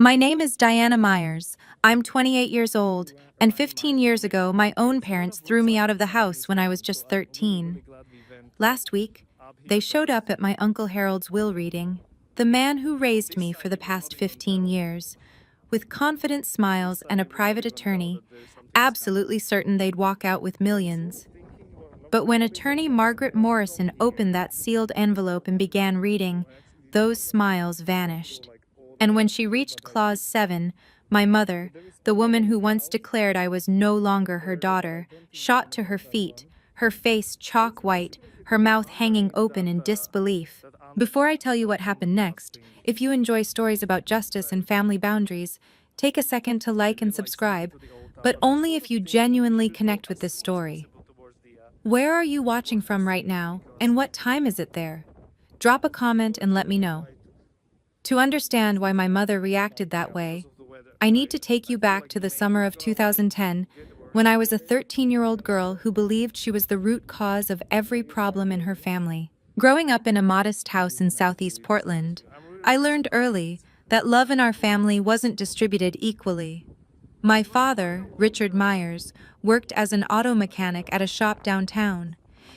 My name is Diana Myers. I'm 28 years old, and 15 years ago, my own parents threw me out of the house when I was just 13. Last week, they showed up at my Uncle Harold's will reading, the man who raised me for the past 15 years, with confident smiles and a private attorney, absolutely certain they'd walk out with millions. But when attorney Margaret Morrison opened that sealed envelope and began reading, those smiles vanished. And when she reached Clause 7, my mother, the woman who once declared I was no longer her daughter, shot to her feet, her face chalk white, her mouth hanging open in disbelief. Before I tell you what happened next, if you enjoy stories about justice and family boundaries, take a second to like and subscribe, but only if you genuinely connect with this story. Where are you watching from right now, and what time is it there? Drop a comment and let me know. To understand why my mother reacted that way, I need to take you back to the summer of 2010, when I was a 13-year-old girl who believed she was the root cause of every problem in her family. Growing up in a modest house in southeast Portland, I learned early that love in our family wasn't distributed equally. My father, Richard Myers, worked as an auto mechanic at a shop downtown.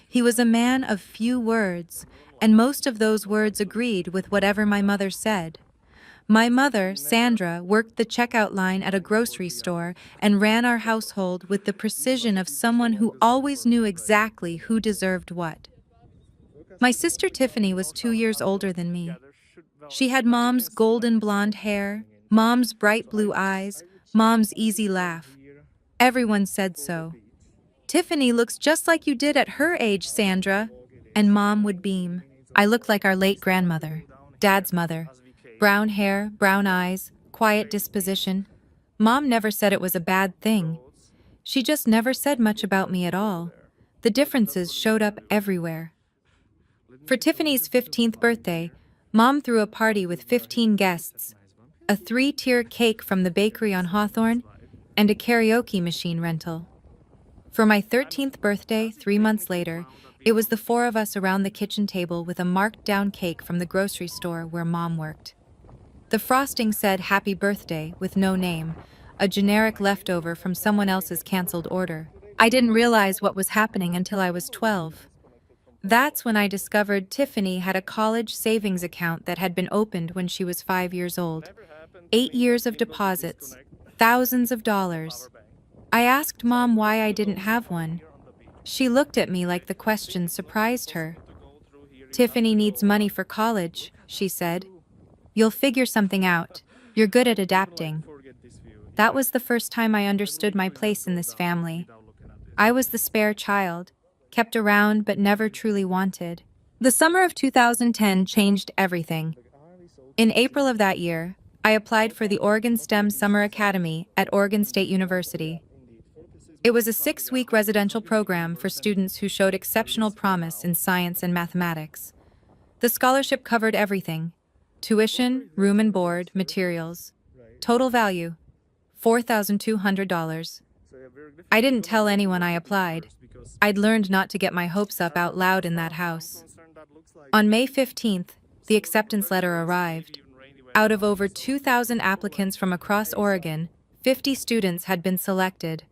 He was a man of few words, and most of those words agreed with whatever my mother said. My mother, Sandra, worked the checkout line at a grocery store and ran our household with the precision of someone who always knew exactly who deserved what. My sister Tiffany was 2 years older than me. She had Mom's golden blonde hair, Mom's bright blue eyes, Mom's easy laugh. Everyone said so. "Tiffany looks just like you did at her age, Sandra." And Mom would beam. I looked like our late grandmother, Dad's mother. Brown hair, brown eyes, quiet disposition. Mom never said it was a bad thing. She just never said much about me at all. The differences showed up everywhere. For Tiffany's 15th birthday, Mom threw a party with 15 guests, a 3-tier cake from the bakery on Hawthorne, and a karaoke machine rental. For my 13th birthday, 3 months later, it was the 4 of us around the kitchen table with a marked-down cake from the grocery store where Mom worked. The frosting said "Happy Birthday" with no name, a generic leftover from someone else's canceled order. I didn't realize what was happening until I was 12. That's when I discovered Tiffany had a college savings account that had been opened when she was 5 years old. 8 years of deposits, thousands of dollars. I asked Mom why I didn't have one. She looked at me like the question surprised her. "Tiffany needs money for college," she said. "You'll figure something out. You're good at adapting." That was the first time I understood my place in this family. I was the spare child, kept around but never truly wanted. The summer of 2010 changed everything. In April of that year, I applied for the Oregon STEM Summer Academy at Oregon State University. It was a 6-week residential program for students who showed exceptional promise in science and mathematics. The scholarship covered everything: tuition, room and board, materials. Total value, $4,200. I didn't tell anyone I applied. I'd learned not to get my hopes up out loud in that house. On May 15th, the acceptance letter arrived. Out of over 2,000 applicants from across Oregon, 50 students had been selected.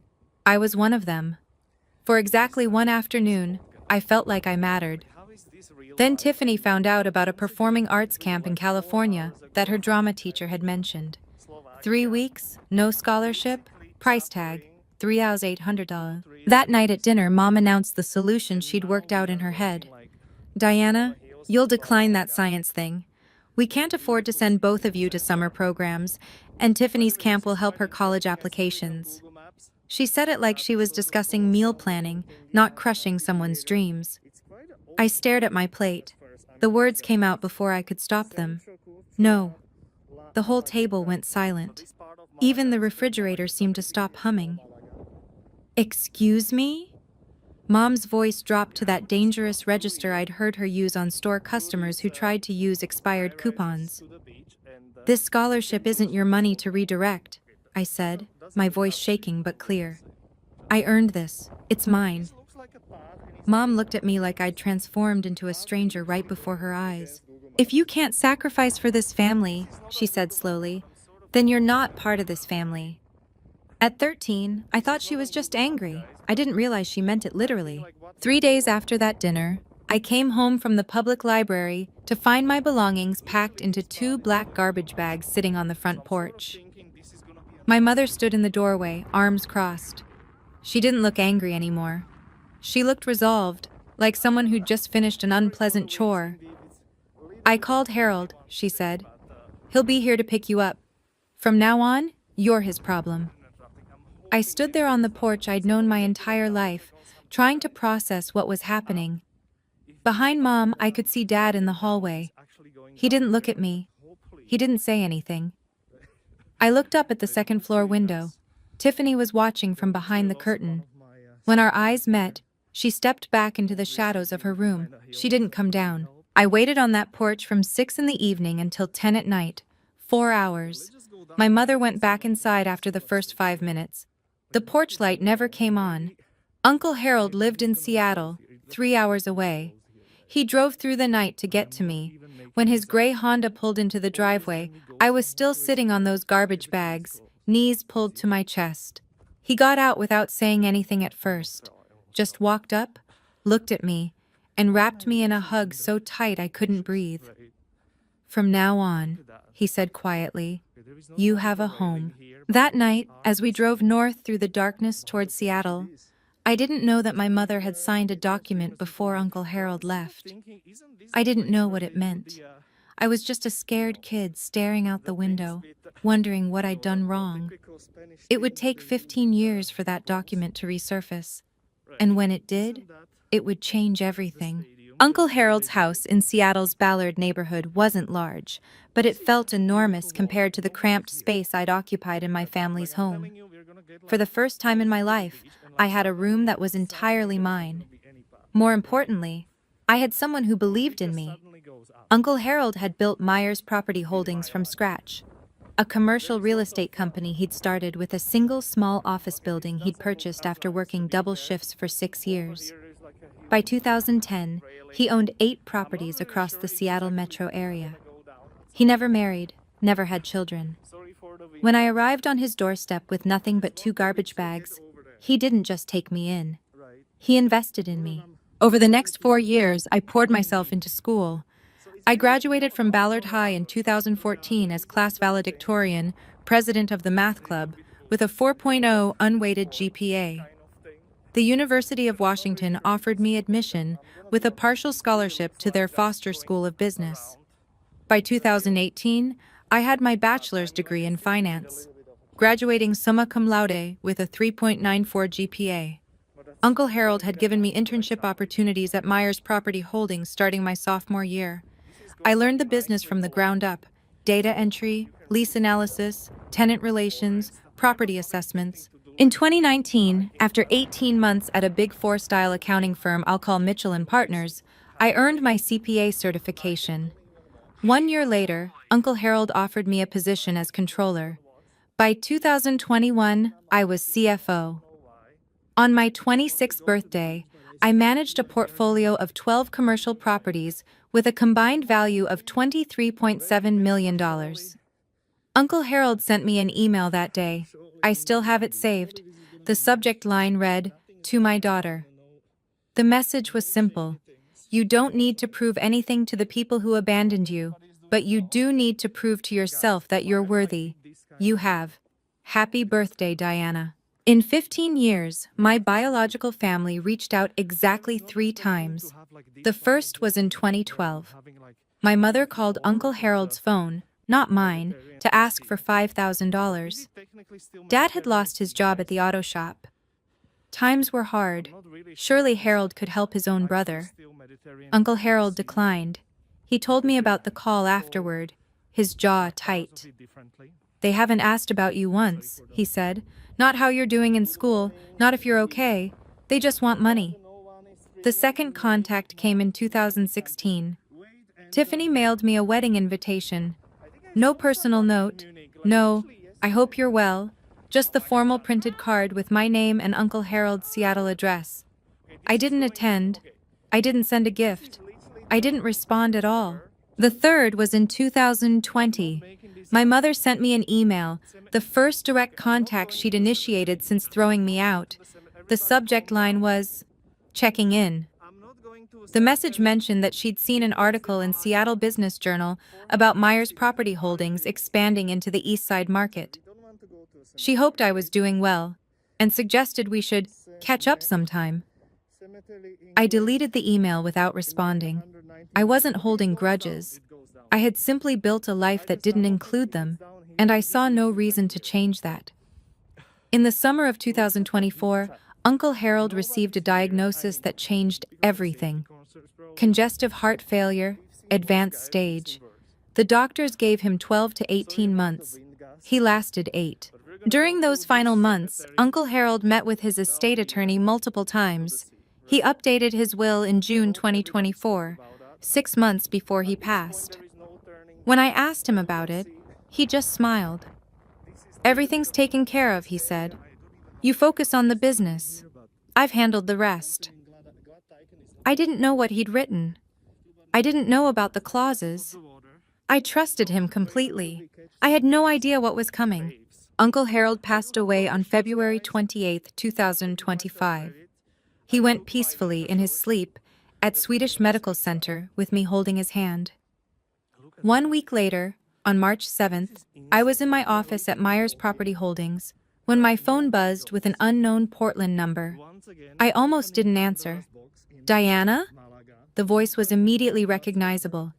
I was one of them. For exactly one afternoon, I felt like I mattered. Then Tiffany found out about a performing arts camp in California that her drama teacher had mentioned. 3 weeks, no scholarship, price tag, $3,800. That night at dinner, Mom announced the solution she'd worked out in her head. "Diana, you'll decline that science thing. We can't afford to send both of you to summer programs, and Tiffany's camp will help her college applications." She said it like she was discussing meal planning, not crushing someone's dreams. I stared at my plate. The words came out before I could stop them. "No." The whole table went silent. Even the refrigerator seemed to stop humming. "Excuse me?" Mom's voice dropped to that dangerous register I'd heard her use on store customers who tried to use expired coupons. "This scholarship isn't your money to redirect," I said, my voice shaking but clear. "I earned this. It's mine." Mom looked at me like I'd transformed into a stranger right before her eyes. "If you can't sacrifice for this family," she said slowly, Then you're not part of this family. At 13, I thought she was just angry. I didn't realize she meant it literally. 3 days after that dinner, I came home from the public library to find my belongings packed into 2 black garbage bags sitting on the front porch. My mother stood in the doorway, arms crossed. She didn't look angry anymore. She looked resolved, like someone who'd just finished an unpleasant chore. "I called Harold," she said. "He'll be here to pick you up. From now on, you're his problem." I stood there on the porch I'd known my entire life, trying to process what was happening. Behind Mom, I could see Dad in the hallway. He didn't look at me. He didn't say anything. I looked up at the second-floor window. Tiffany was watching from behind the curtain. When our eyes met, she stepped back into the shadows of her room. She didn't come down. I waited on that porch from 6 in the evening until 10 at night. 4 hours. My mother went back inside after the first 5 minutes. The porch light never came on. Uncle Harold lived in Seattle, 3 hours away. He drove through the night to get to me. When his gray Honda pulled into the driveway, I was still sitting on those garbage bags, knees pulled to my chest. He got out without saying anything at first, just walked up, looked at me, and wrapped me in a hug so tight I couldn't breathe. "From now on," he said quietly, "you have a home." That night, as we drove north through the darkness toward Seattle, I didn't know that my mother had signed a document before Uncle Harold left. I didn't know what it meant. I was just a scared kid staring out the window, wondering what I'd done wrong. It would take 15 years for that document to resurface, and when it did, it would change everything. Uncle Harold's house in Seattle's Ballard neighborhood wasn't large, but it felt enormous compared to the cramped space I'd occupied in my family's home. For the first time in my life, I had a room that was entirely mine. More importantly, I had someone who believed in me. Uncle Harold had built Myers Property Holdings from scratch, a commercial real estate company he'd started with a single small office building he'd purchased after working double shifts for 6 years. By 2010, he owned 8 properties across the Seattle metro area. He never married, never had children. When I arrived on his doorstep with nothing but 2 garbage bags, he didn't just take me in. He invested in me. Over the next 4 years, I poured myself into school. I graduated from Ballard High in 2014 as class valedictorian, president of the math club, with a 4.0 unweighted GPA. The University of Washington offered me admission with a partial scholarship to their Foster School of Business. By 2018, I had my bachelor's degree in finance, graduating summa cum laude with a 3.94 GPA. Uncle Harold had given me internship opportunities at Myers Property Holdings starting my sophomore year. I learned the business from the ground up: data entry, lease analysis, tenant relations, property assessments. In 2019, after 18 months at a Big Four-style accounting firm I'll call Mitchell & Partners, I earned my CPA certification. 1 year later, Uncle Harold offered me a position as controller. By 2021, I was CFO. On my 26th birthday, I managed a portfolio of 12 commercial properties with a combined value of $23.7 million. Uncle Harold sent me an email that day. I still have it saved. The subject line read, "To my daughter." The message was simple. You don't need to prove anything to the people who abandoned you, but you do need to prove to yourself that you're worthy. You have. Happy birthday, Diana. In 15 years, my biological family reached out exactly 3 times. The first was in 2012. My mother called Uncle Harold's phone, not mine, to ask for $5,000. Dad had lost his job at the auto shop. Times were hard. Surely Harold could help his own brother. Uncle Harold declined. He told me about the call afterward, his jaw tight. "They haven't asked about you once," he said. "Not how you're doing in school, not if you're okay. They just want money." The second contact came in 2016. Tiffany mailed me a wedding invitation. No personal note. No, "I hope you're well." Just the formal printed card with my name and Uncle Harold's Seattle address. I didn't attend. I didn't send a gift. I didn't respond at all. The third was in 2020. My mother sent me an email, the first direct contact she'd initiated since throwing me out. The subject line was, "Checking in." The message mentioned that she'd seen an article in Seattle Business Journal about Myers Property Holdings expanding into the East Side market. She hoped I was doing well and suggested we should catch up sometime. I deleted the email without responding. I wasn't holding grudges. I had simply built a life that didn't include them, and I saw no reason to change that. In the summer of 2024, Uncle Harold received a diagnosis that changed everything. Congestive heart failure, advanced stage. The doctors gave him 12 to 18 months. He lasted 8. During those final months, Uncle Harold met with his estate attorney multiple times. He updated his will in June 2024, 6 months before he passed. When I asked him about it, he just smiled. "Everything's taken care of," he said. "You focus on the business. I've handled the rest." I didn't know what he'd written. I didn't know about the clauses. I trusted him completely. I had no idea what was coming. Uncle Harold passed away on February 28, 2025. He went peacefully in his sleep at Swedish Medical Center with me holding his hand. 1 week later, on March 7th, I was in my office at Myers Property Holdings when my phone buzzed with an unknown Portland number. I almost didn't answer. "Diana?" The voice was immediately recognizable.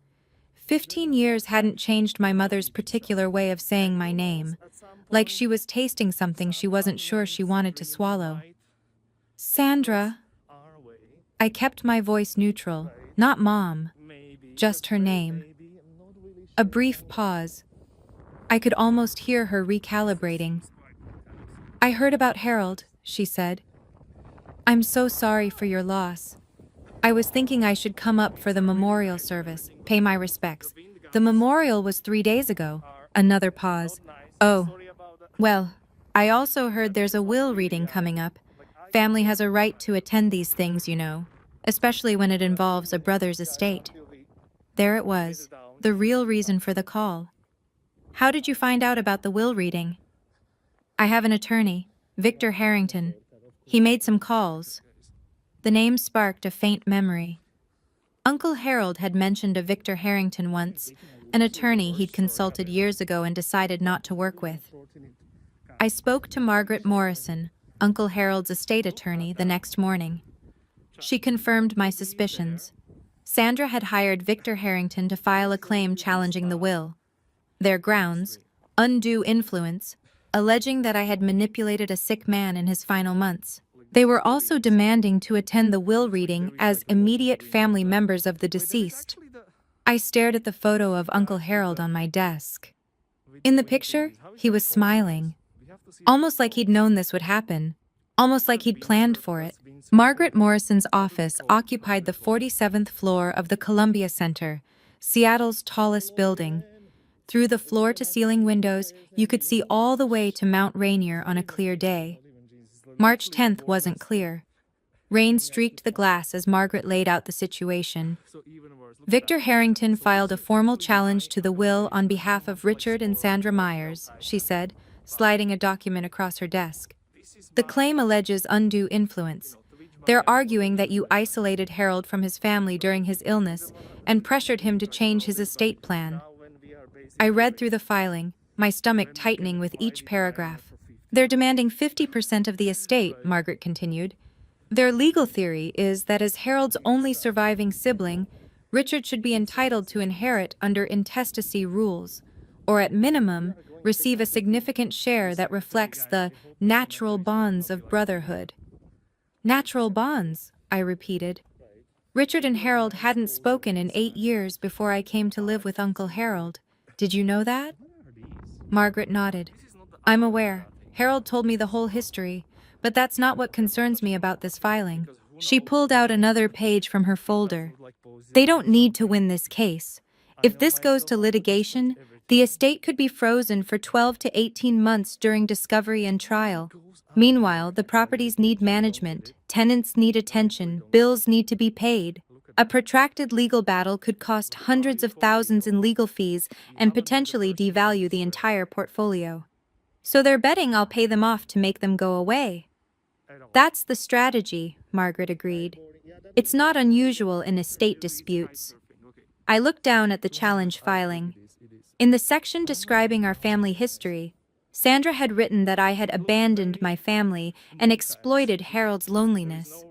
15 years hadn't changed my mother's particular way of saying my name, like she was tasting something she wasn't sure she wanted to swallow. "Sandra." I kept my voice neutral, not Mom, just her name. A brief pause. I could almost hear her recalibrating. "I heard about Harold," she said. "I'm so sorry for your loss. I was thinking I should come up for the memorial service, pay my respects. The memorial was 3 days ago." Another pause. "Oh, well, I also heard there's a will reading coming up. Family has a right to attend these things, you know, especially when it involves a brother's estate." There it was, the real reason for the call. "How did you find out about the will reading?" "I have an attorney, Victor Harrington. He made some calls." The name sparked a faint memory. Uncle Harold had mentioned a Victor Harrington once, an attorney he'd consulted years ago and decided not to work with. I spoke to Margaret Morrison, Uncle Harold's estate attorney, the next morning. She confirmed my suspicions. Sandra had hired Victor Harrington to file a claim challenging the will. Their grounds: undue influence, alleging that I had manipulated a sick man in his final months. They were also demanding to attend the will reading as immediate family members of the deceased. I stared at the photo of Uncle Harold on my desk. In the picture, he was smiling, almost like he'd known this would happen, almost like he'd planned for it. Margaret Morrison's office occupied the 47th floor of the Columbia Center, Seattle's tallest building. Through the floor-to-ceiling windows, you could see all the way to Mount Rainier on a clear day. March 10th wasn't clear. Rain streaked the glass as Margaret laid out the situation. "Victor Harrington filed a formal challenge to the will on behalf of Richard and Sandra Myers," she said, sliding a document across her desk. "The claim alleges undue influence. They're arguing that you isolated Harold from his family during his illness and pressured him to change his estate plan." I read through the filing, my stomach tightening with each paragraph. "They're demanding 50% of the estate," Margaret continued. "Their legal theory is that as Harold's only surviving sibling, Richard should be entitled to inherit under intestacy rules, or at minimum, receive a significant share that reflects the natural bonds of brotherhood." "Natural bonds," I repeated. "Richard and Harold hadn't spoken in 8 years before I came to live with Uncle Harold. Did you know that?" Margaret nodded. "I'm aware. Harold told me the whole history, but that's not what concerns me about this filing." She pulled out another page from her folder. "They don't need to win this case. If this goes to litigation, the estate could be frozen for 12 to 18 months during discovery and trial. Meanwhile, the properties need management, tenants need attention, bills need to be paid." A protracted legal battle could cost hundreds of thousands in legal fees and potentially devalue the entire portfolio. So they're betting I'll pay them off to make them go away. That's the strategy, Margaret agreed. It's not unusual in estate disputes. I looked down at the challenge filing. In the section describing our family history, Sandra had written that I had abandoned my family and exploited Harold's loneliness.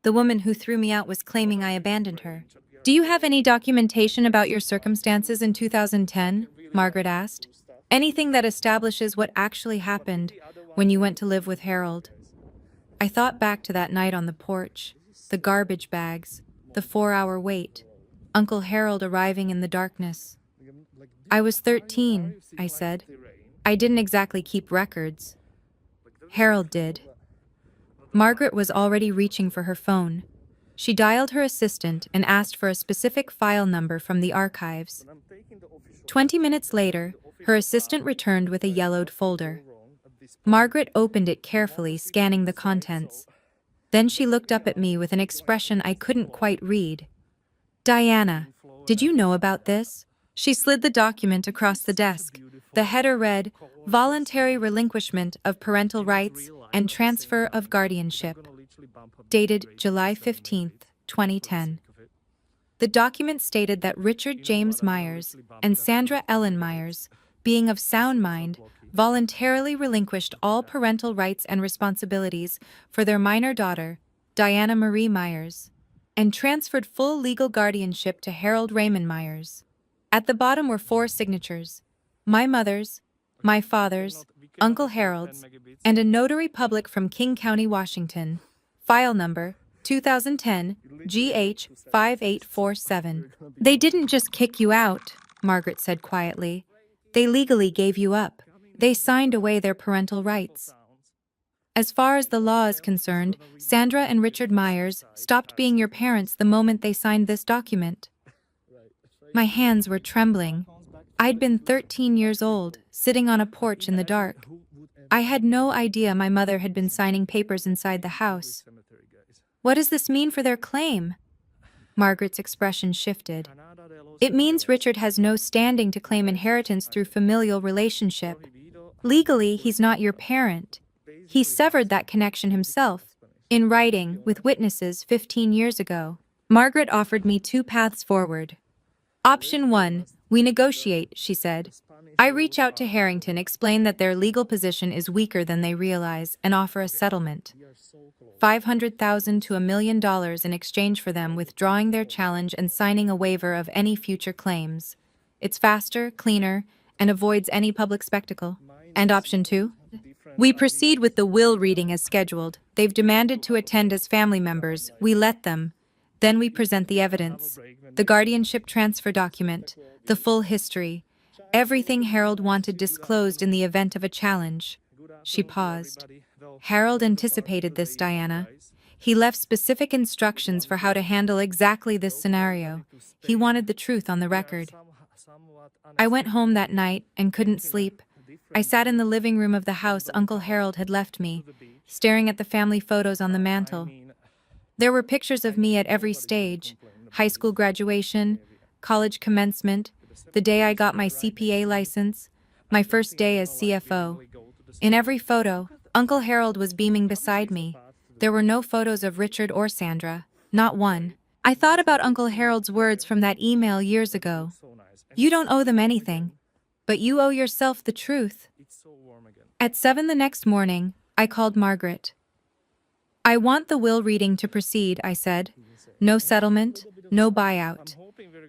The woman who threw me out was claiming I abandoned her. Do you have any documentation about your circumstances in 2010? Margaret asked. Anything that establishes what actually happened when you went to live with Harold? I thought back to that night on the porch, the garbage bags, the 4-hour wait, Uncle Harold arriving in the darkness. I was 13, I said. I didn't exactly keep records. Harold did. Margaret was already reaching for her phone. She dialed her assistant and asked for a specific file number from the archives. 20 minutes later, her assistant returned with a yellowed folder. Margaret opened it carefully, scanning the contents. Then she looked up at me with an expression I couldn't quite read. Diana, did you know about this? She slid the document across the desk. The header read, Voluntary Relinquishment of Parental Rights and Transfer of Guardianship. Dated July 15, 2010. The document stated that Richard James Myers and Sandra Ellen Myers, being of sound mind, voluntarily relinquished all parental rights and responsibilities for their minor daughter, Diana Marie Myers, and transferred full legal guardianship to Harold Raymond Myers. At the bottom were 4 signatures: my mother's, my father's, Uncle Harold's, and a notary public from King County, Washington. File number 2010 GH 5847. They didn't just kick you out, Margaret said quietly. They legally gave you up. They signed away their parental rights. As far as the law is concerned, Sandra and Richard Myers stopped being your parents the moment they signed this document. My hands were trembling. I'd been 13 years old, sitting on a porch in the dark. I had no idea my mother had been signing papers inside the house. What does this mean for their claim? Margaret's expression shifted. It means Richard has no standing to claim inheritance through familial relationship. Legally, he's not your parent. He severed that connection himself, in writing, with witnesses 15 years ago. Margaret offered me 2 paths forward. Option 1, we negotiate, she said. I reach out to Harrington, explain that their legal position is weaker than they realize, and offer a settlement. $500,000 to $1 million in exchange for them withdrawing their challenge and signing a waiver of any future claims. It's faster, cleaner, and avoids any public spectacle. And option 2? We proceed with the will reading as scheduled. They've demanded to attend as family members. We let them. Then we present the evidence, the guardianship transfer document, the full history, everything Harold wanted disclosed in the event of a challenge. She paused. Harold anticipated this, Diana. He left specific instructions for how to handle exactly this scenario. He wanted the truth on the record. I went home that night and couldn't sleep. I sat in the living room of the house Uncle Harold had left me, staring at the family photos on the mantel. There were pictures of me at every stage: high school graduation, college commencement, the day I got my CPA license, my first day as CFO. In every photo, Uncle Harold was beaming beside me. There were no photos of Richard or Sandra, not one. I thought about Uncle Harold's words from that email years ago. You don't owe them anything, but you owe yourself the truth. At 7 the next morning, I called Margaret. I want the will reading to proceed, I said. No settlement, no buyout.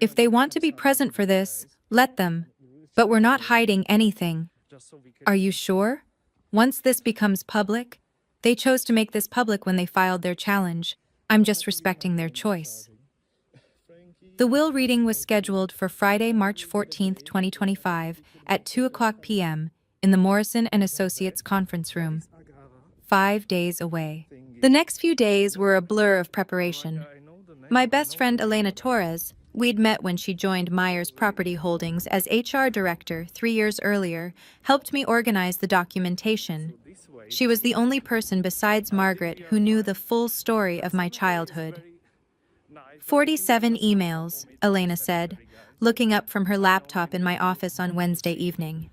If they want to be present for this, let them. But we're not hiding anything. Are you sure? Once this becomes public, they chose to make this public when they filed their challenge. I'm just respecting their choice. The will reading was scheduled for Friday, March 14, 2025, at 2:00 p.m. in the Morrison & Associates conference room. 5 days away. The next few days were a blur of preparation. My best friend Elena Torres, we'd met when she joined Myers Property Holdings as HR director 3 years earlier, helped me organize the documentation. She was the only person besides Margaret who knew the full story of my childhood. 47 emails, Elena said, looking up from her laptop in my office on Wednesday evening.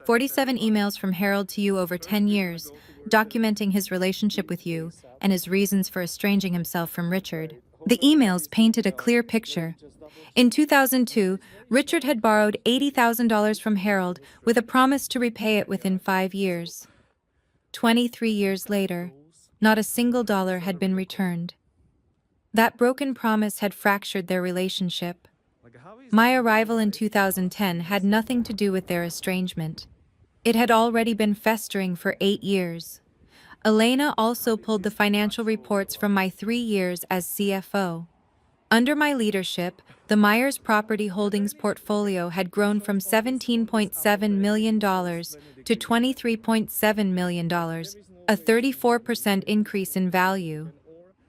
47 emails from Harold to you over 10 years, documenting his relationship with you and his reasons for estranging himself from Richard. The emails painted a clear picture. In 2002, Richard had borrowed $80,000 from Harold with a promise to repay it within 5 years. 23 years later, not a single dollar had been returned. That broken promise had fractured their relationship. My arrival in 2010 had nothing to do with their estrangement. It had already been festering for 8 years. Elena also pulled the financial reports from my 3 years as CFO. Under my leadership, the Myers Property Holdings portfolio had grown from $17.7 million to $23.7 million, a 34% increase in value.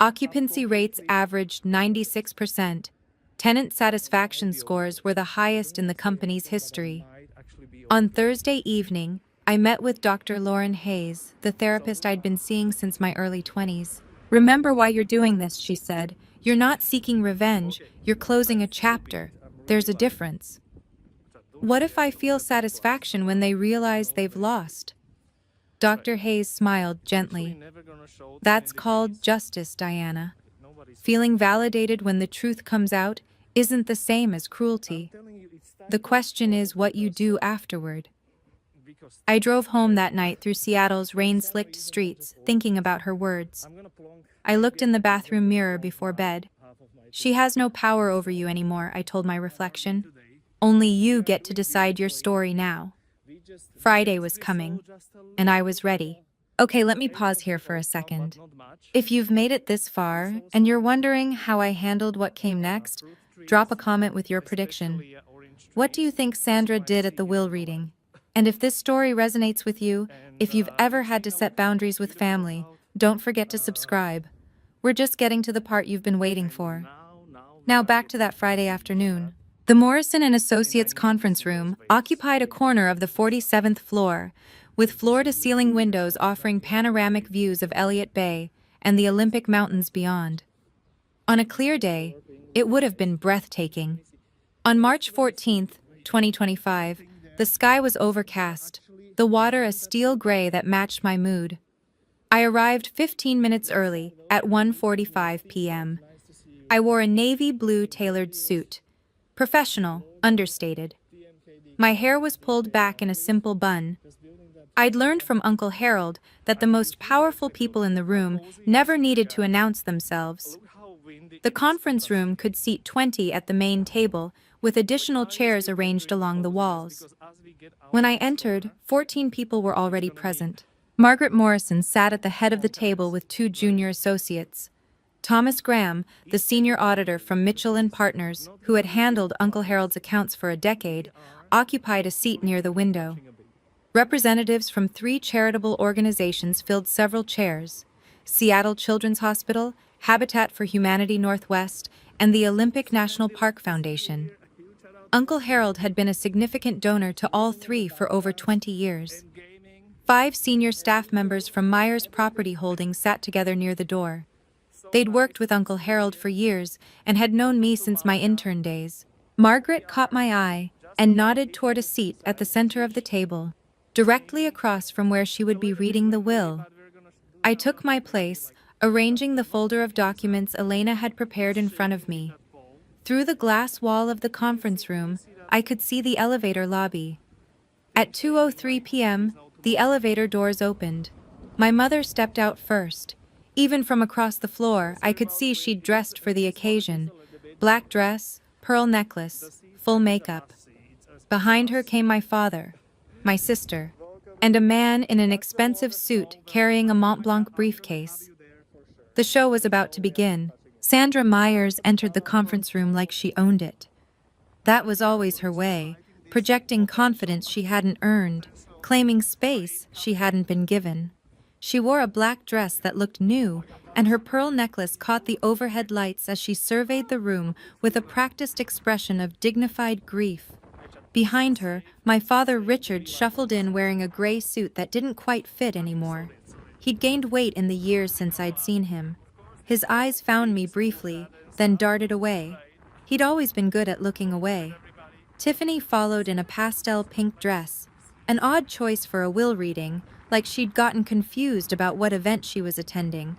Occupancy rates averaged 96%. Tenant satisfaction scores were the highest in the company's history. On Thursday evening, I met with Dr. Lauren Hayes, the therapist I'd been seeing since my early 20s. "Remember why you're doing this," she said. "You're not seeking revenge, you're closing a chapter. There's a difference." What if I feel satisfaction when they realize they've lost? Dr. Hayes smiled gently. "That's called justice, Diana. Feeling validated when the truth comes out isn't the same as cruelty. The question is what you do afterward." I drove home that night through Seattle's rain-slicked streets, thinking about her words. I looked in the bathroom mirror before bed. "She has no power over you anymore," I told my reflection. "Only you get to decide your story now." Friday was coming, and I was ready. Okay, let me pause here for a second. If you've made it this far, and you're wondering how I handled what came next, drop a comment with your prediction. What do you think Sandra did at the will reading? And if this story resonates with you, if you've ever had to set boundaries with family, don't forget to subscribe. We're just getting to the part you've been waiting for. Now back to that Friday afternoon. The Morrison and Associates conference room occupied a corner of the 47th floor, with floor-to-ceiling windows offering panoramic views of Elliott Bay and the Olympic Mountains beyond. On a clear day, it would have been breathtaking. On March 14th, 2025, the sky was overcast, the water a steel gray that matched my mood. I arrived 15 minutes early at 1:45 p.m. I wore a navy blue tailored suit. Professional, understated. My hair was pulled back in a simple bun. I'd learned from Uncle Harold that the most powerful people in the room never needed to announce themselves. The conference room could seat 20 at the main table, with additional chairs arranged along the walls. When I entered, 14 people were already present. Margaret Morrison sat at the head of the table with 2 junior associates. Thomas Graham, the senior auditor from Mitchell and Partners, who had handled Uncle Harold's accounts for a decade, occupied a seat near the window. Representatives from 3 charitable organizations filled several chairs: Seattle Children's Hospital, Habitat for Humanity Northwest, and the Olympic National Park Foundation. Uncle Harold had been a significant donor to all 3 for over 20 years. 5 senior staff members from Myers Property Holdings sat together near the door. They'd worked with Uncle Harold for years and had known me since my intern days. Margaret caught my eye and nodded toward a seat at the center of the table, directly across from where she would be reading the will. I took my place, arranging the folder of documents Elena had prepared in front of me. Through the glass wall of the conference room, I could see the elevator lobby. At 2:03 p.m., the elevator doors opened. My mother stepped out first. Even from across the floor, I could see she'd dressed for the occasion. Black dress, pearl necklace, full makeup. Behind her came my father, my sister, and a man in an expensive suit carrying a Mont Blanc briefcase. The show was about to begin. Sandra Myers entered the conference room like she owned it. That was always her way, projecting confidence she hadn't earned, claiming space she hadn't been given. She wore a black dress that looked new, and her pearl necklace caught the overhead lights as she surveyed the room with a practiced expression of dignified grief. Behind her, my father Richard shuffled in wearing a gray suit that didn't quite fit anymore. He'd gained weight in the years since I'd seen him. His eyes found me briefly, then darted away. He'd always been good at looking away. Tiffany followed in a pastel pink dress, an odd choice for a will reading, like she'd gotten confused about what event she was attending.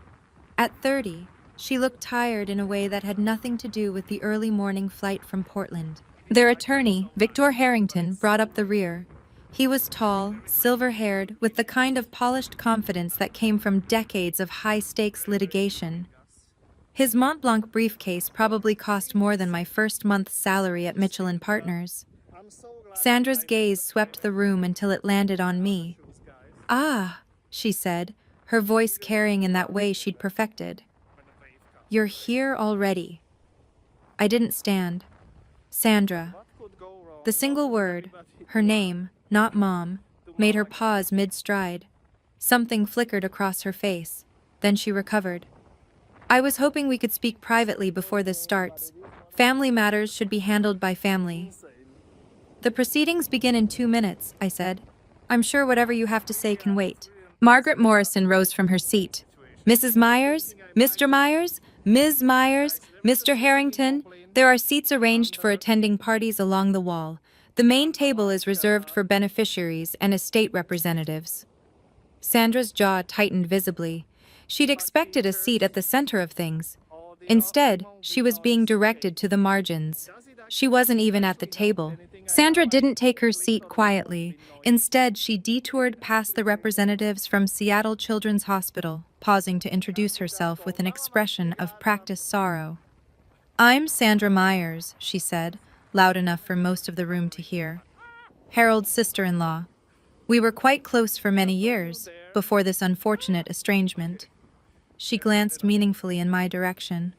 At 30, she looked tired in a way that had nothing to do with the early morning flight from Portland. Their attorney, Victor Harrington, brought up the rear. He was tall, silver-haired, with the kind of polished confidence that came from decades of high-stakes litigation. His Mont Blanc briefcase probably cost more than my first month's salary at Mitchell and Partners. Sandra's gaze swept the room until it landed on me. "Ah," she said, her voice carrying in that way she'd perfected. "You're here already." I didn't stand. Sandra. The single word, her name, not Mom, made her pause mid-stride. Something flickered across her face. Then she recovered. "I was hoping we could speak privately before this starts. Family matters should be handled by family." "The proceedings begin in 2 minutes," I said. "I'm sure whatever you have to say can wait." Margaret Morrison rose from her seat. "Mrs. Myers, Mr. Myers, Ms. Myers, Mr. Harrington, there are seats arranged for attending parties along the wall. The main table is reserved for beneficiaries and estate representatives." Sandra's jaw tightened visibly. She'd expected a seat at the center of things. Instead, she was being directed to the margins. She wasn't even at the table. Sandra didn't take her seat quietly. Instead, she detoured past the representatives from Seattle Children's Hospital, pausing to introduce herself with an expression of practiced sorrow. "I'm Sandra Myers," she said, loud enough for most of the room to hear. "Harold's sister-in-law. We were quite close for many years, before this unfortunate estrangement." She glanced meaningfully in my direction.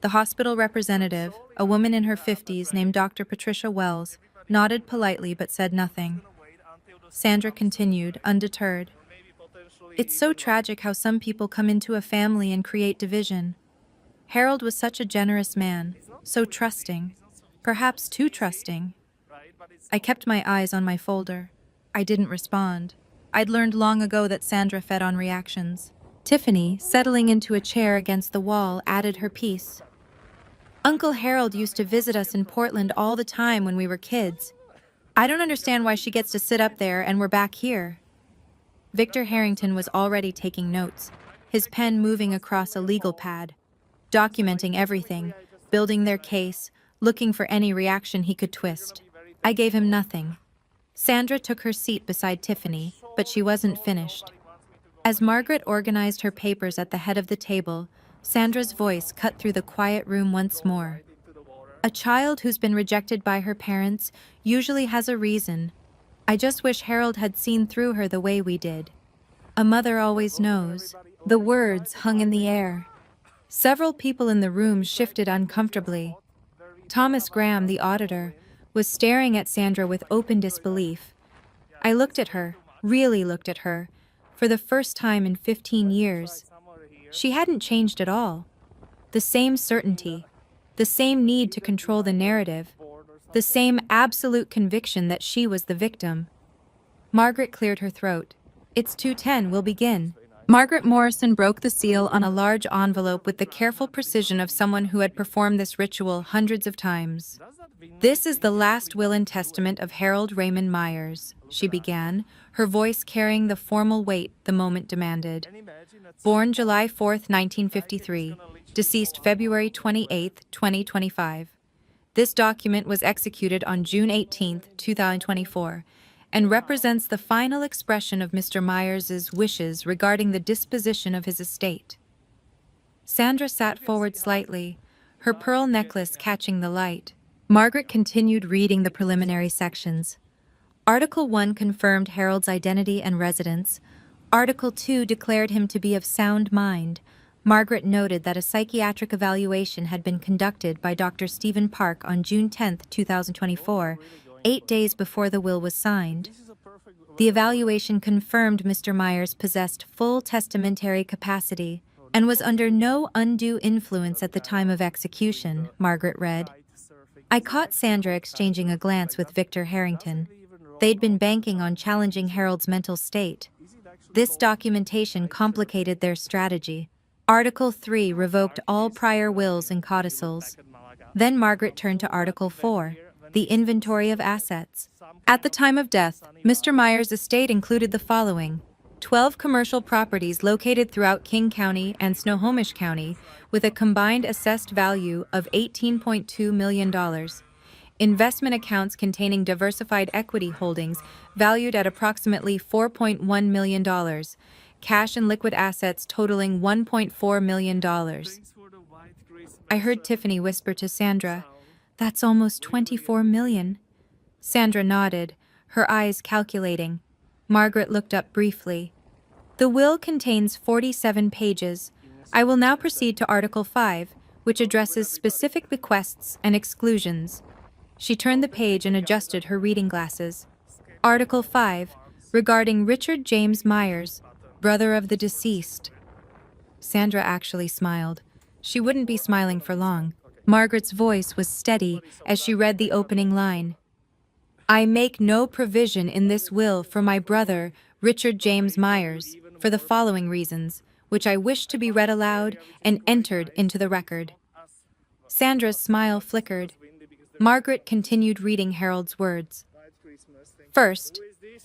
The hospital representative, a woman in her 50s named Dr. Patricia Wells, nodded politely but said nothing. Sandra continued, undeterred. "It's so tragic how some people come into a family and create division. Harold was such a generous man, so trusting, perhaps too trusting." I kept my eyes on my folder. I didn't respond. I'd learned long ago that Sandra fed on reactions. Tiffany, settling into a chair against the wall, added her piece. "Uncle Harold used to visit us in Portland all the time when we were kids. I don't understand why she gets to sit up there and we're back here." Victor Harrington was already taking notes, his pen moving across a legal pad, documenting everything, building their case, looking for any reaction he could twist. I gave him nothing. Sandra took her seat beside Tiffany, but she wasn't finished. As Margaret organized her papers at the head of the table, Sandra's voice cut through the quiet room once more. "A child who's been rejected by her parents usually has a reason. I just wish Harold had seen through her the way we did. A mother always knows." The words hung in the air. Several people in the room shifted uncomfortably. Thomas Graham, the auditor, was staring at Sandra with open disbelief. I looked at her, really looked at her, for the first time in 15 years. She hadn't changed at all. The same certainty, the same need to control the narrative, the same absolute conviction that she was the victim. Margaret cleared her throat. "It's 2:10, we'll begin." Margaret Morrison broke the seal on a large envelope with the careful precision of someone who had performed this ritual hundreds of times. "This is the last will and testament of Harold Raymond Myers," she began, her voice carrying the formal weight the moment demanded. "Born July 4, 1953, deceased February 28, 2025. This document was executed on June 18, 2024, and represents the final expression of Mr. Myers's wishes regarding the disposition of his estate." Sandra sat forward slightly, her pearl necklace catching the light. Margaret continued reading the preliminary sections. Article 1 confirmed Harold's identity and residence. Article 2 declared him to be of sound mind. Margaret noted that a psychiatric evaluation had been conducted by Dr. Stephen Park on June 10, 2024, 8 days before the will was signed. The evaluation confirmed Mr. Myers possessed full testamentary capacity and was under no undue influence at the time of execution, Margaret read. I caught Sandra exchanging a glance with Victor Harrington. They'd been banking on challenging Harold's mental state. This documentation complicated their strategy. Article 3 revoked all prior wills and codicils. Then Margaret turned to Article 4, the inventory of assets. At the time of death, Mr. Myers' estate included the following: 12 commercial properties located throughout King County and Snohomish County with a combined assessed value of $18.2 million. Investment accounts containing diversified equity holdings valued at approximately $4.1 million. Cash and liquid assets totaling $1.4 million. I heard Tiffany whisper to Sandra, "That's almost 24 million." Sandra nodded, her eyes calculating. Margaret looked up briefly. The will contains 47 pages. I will now proceed to Article 5, which addresses specific bequests and exclusions. She turned the page and adjusted her reading glasses. Article 5, regarding Richard James Myers, brother of the deceased. Sandra actually smiled. She wouldn't be smiling for long. Margaret's voice was steady as she read the opening line. I make no provision in this will for my brother, Richard James Myers, for the following reasons, which I wish to be read aloud and entered into the record. Sandra's smile flickered. Margaret continued reading Harold's words. First,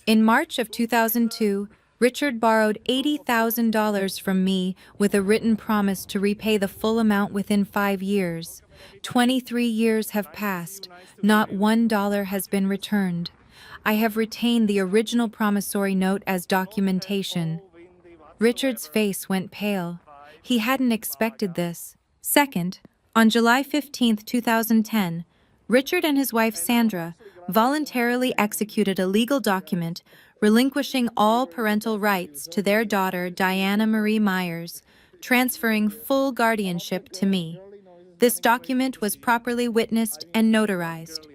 in March of 2002, Richard borrowed $80,000 from me with a written promise to repay the full amount within 5 years. 23 years have passed. Not $1 has been returned. I have retained the original promissory note as documentation. Richard's face went pale. He hadn't expected this. Second, on July 15, 2010, Richard and his wife Sandra voluntarily executed a legal document relinquishing all parental rights to their daughter Diana Marie Myers, transferring full guardianship to me. This document was properly witnessed and notarized.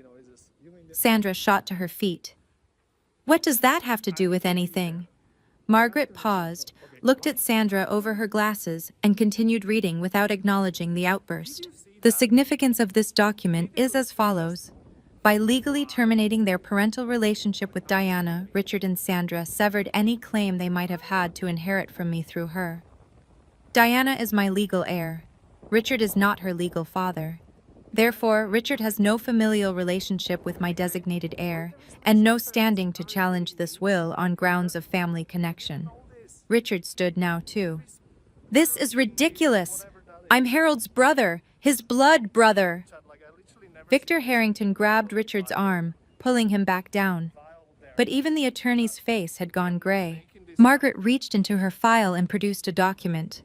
Sandra shot to her feet. What does that have to do with anything? Margaret paused, looked at Sandra over her glasses, and continued reading without acknowledging the outburst. The significance of this document is as follows. By legally terminating their parental relationship with Diana, Richard and Sandra severed any claim they might have had to inherit from me through her. Diana is my legal heir. Richard is not her legal father. Therefore, Richard has no familial relationship with my designated heir, and no standing to challenge this will on grounds of family connection. Richard stood now, too. This is ridiculous! I'm Harold's brother, his blood brother! Victor Harrington grabbed Richard's arm, pulling him back down. But even the attorney's face had gone gray. Margaret reached into her file and produced a document.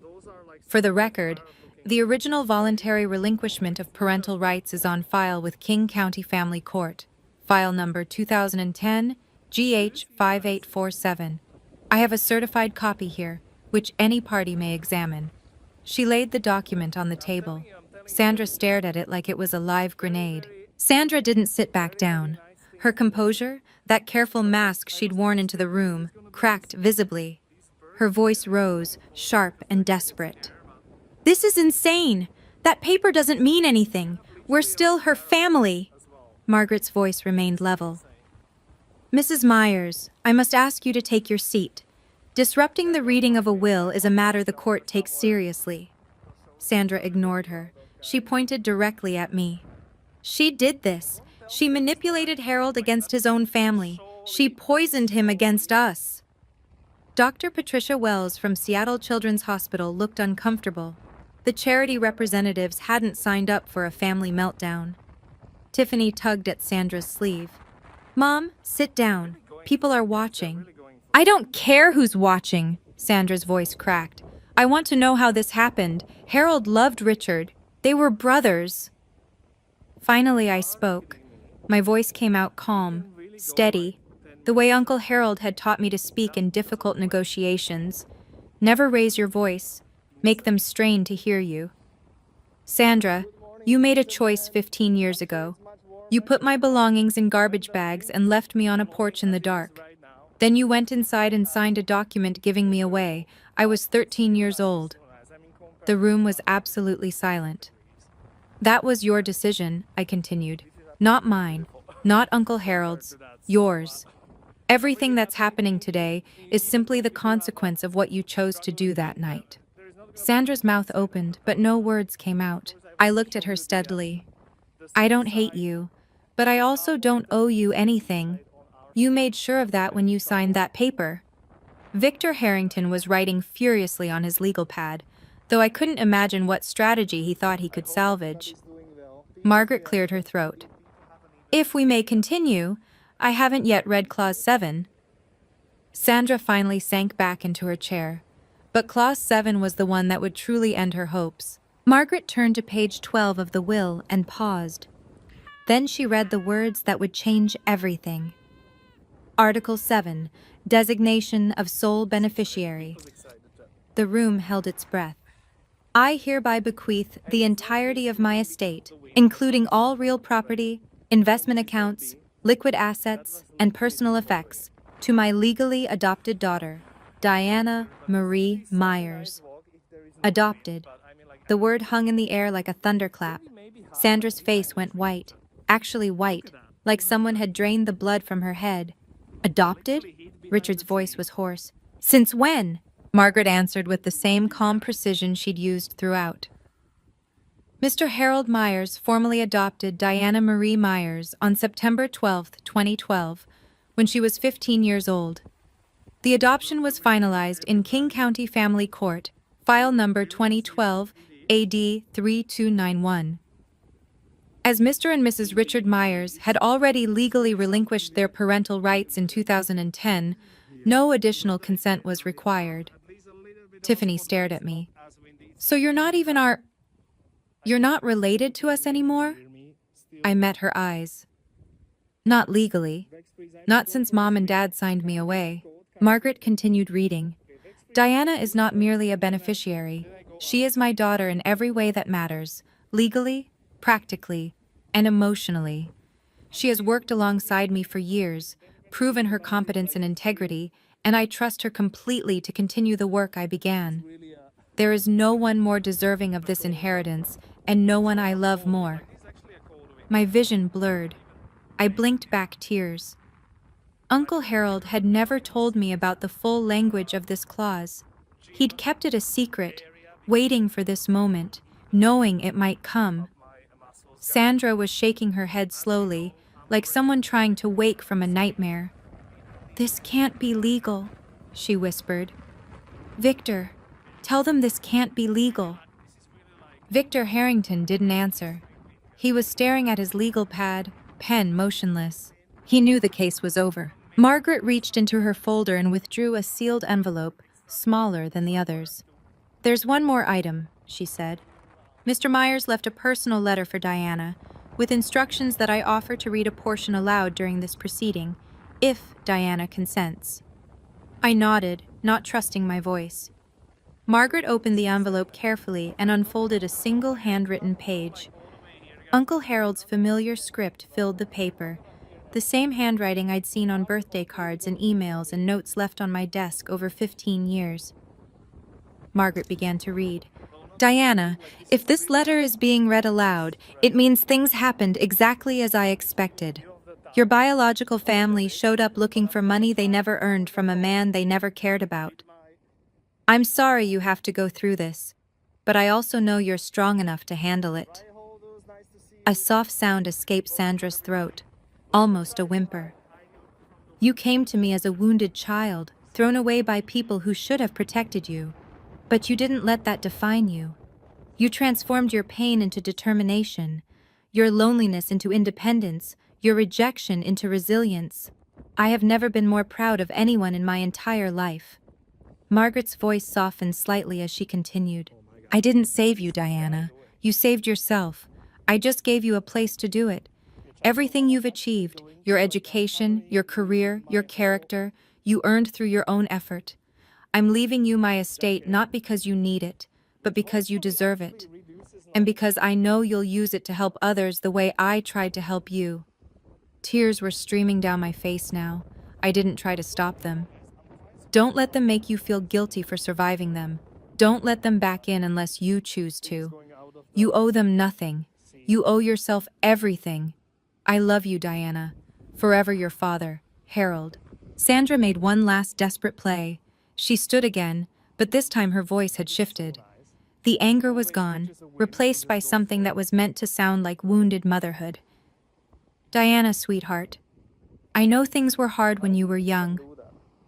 For the record, the original voluntary relinquishment of parental rights is on file with King County Family Court, file number 2010 GH 5847. I have a certified copy here, which any party may examine. She laid the document on the table. Sandra stared at it like it was a live grenade. Sandra didn't sit back down. Her composure, that careful mask she'd worn into the room, cracked visibly. Her voice rose, sharp and desperate. This is insane! That paper doesn't mean anything. We're still her family. Margaret's voice remained level. Mrs. Myers, I must ask you to take your seat. Disrupting the reading of a will is a matter the court takes seriously. Sandra ignored her. She pointed directly at me. She did this. She manipulated Harold against his own family. She poisoned him against us. Dr. Patricia Wells from Seattle Children's Hospital looked uncomfortable. The charity representatives hadn't signed up for a family meltdown. Tiffany tugged at Sandra's sleeve. Mom, sit down. People are watching. I don't care who's watching, Sandra's voice cracked. I want to know how this happened. Harold loved Richard. They were brothers. Finally, I spoke. My voice came out calm, steady, the way Uncle Harold had taught me to speak in difficult negotiations. Never raise your voice. Make them strain to hear you. Sandra, you made a choice 15 years ago. You put my belongings in garbage bags and left me on a porch in the dark. Then you went inside and signed a document giving me away. I was 13 years old. The room was absolutely silent. That was your decision, I continued. Not mine, not Uncle Harold's, yours. Everything that's happening today is simply the consequence of what you chose to do that night. Sandra's mouth opened, but no words came out. I looked at her steadily. I don't hate you, but I also don't owe you anything. You made sure of that when you signed that paper. Victor Harrington was writing furiously on his legal pad, though I couldn't imagine what strategy he thought he could salvage. Margaret cleared her throat. If we may continue, I haven't yet read Clause 7. Sandra finally sank back into her chair, but Clause 7 was the one that would truly end her hopes. Margaret turned to page 12 of the will and paused. Then she read the words that would change everything. Article 7, Designation of Sole Beneficiary. The room held its breath. I hereby bequeath the entirety of my estate, including all real property, investment accounts, liquid assets, and personal effects, to my legally adopted daughter, Diana Marie Myers. Adopted. The word hung in the air like a thunderclap. Sandra's face went white, actually white, like someone had drained the blood from her head. Adopted? Richard's voice was hoarse. Since when? Margaret answered with the same calm precision she'd used throughout. Mr. Harold Myers formally adopted Diana Marie Myers on September 12, 2012, when she was 15 years old. The adoption was finalized in King County Family Court, file number 2012 AD 3291. As Mr. and Mrs. Richard Myers had already legally relinquished their parental rights in 2010, no additional consent was required. Tiffany stared at me. So you're not related to us anymore? I met her eyes. Not legally. Not since Mom and Dad signed me away. Margaret continued reading. Diana is not merely a beneficiary. She is my daughter in every way that matters, legally, practically, and emotionally. She has worked alongside me for years, proven her competence and integrity, and I trust her completely to continue the work I began. There is no one more deserving of this inheritance, and no one I love more. My vision blurred. I blinked back tears. Uncle Harold had never told me about the full language of this clause. He'd kept it a secret, waiting for this moment, knowing it might come. Sandra was shaking her head slowly, like someone trying to wake from a nightmare. This can't be legal, she whispered. Victor, tell them this can't be legal. Victor Harrington didn't answer. He was staring at his legal pad, pen motionless. He knew the case was over. Margaret reached into her folder and withdrew a sealed envelope, smaller than the others. There's one more item, she said. Mr. Myers left a personal letter for Diana, with instructions that I offer to read a portion aloud during this proceeding, if Diana consents. I nodded, not trusting my voice. Margaret opened the envelope carefully and unfolded a single handwritten page. Uncle Harold's familiar script filled the paper, the same handwriting I'd seen on birthday cards and emails and notes left on my desk over 15 years. Margaret began to read. Diana, if this letter is being read aloud, it means things happened exactly as I expected. Your biological family showed up looking for money they never earned from a man they never cared about. I'm sorry you have to go through this, but I also know you're strong enough to handle it. A soft sound escaped Sandra's throat, almost a whimper. You came to me as a wounded child, thrown away by people who should have protected you. But you didn't let that define you. You transformed your pain into determination, your loneliness into independence, your rejection into resilience. I have never been more proud of anyone in my entire life. Margaret's voice softened slightly as she continued. I didn't save you, Diana. You saved yourself. I just gave you a place to do it. Everything you've achieved, your education, your career, your character, you earned through your own effort. I'm leaving you my estate not because you need it, but because you deserve it. And because I know you'll use it to help others the way I tried to help you. Tears were streaming down my face now. I didn't try to stop them. Don't let them make you feel guilty for surviving them. Don't let them back in unless you choose to. You owe them nothing. You owe yourself everything. I love you, Diana. Forever your father, Harold. Sandra made one last desperate play. She stood again, but this time her voice had shifted. The anger was gone, replaced by something that was meant to sound like wounded motherhood. Diana, sweetheart, I know things were hard when you were young.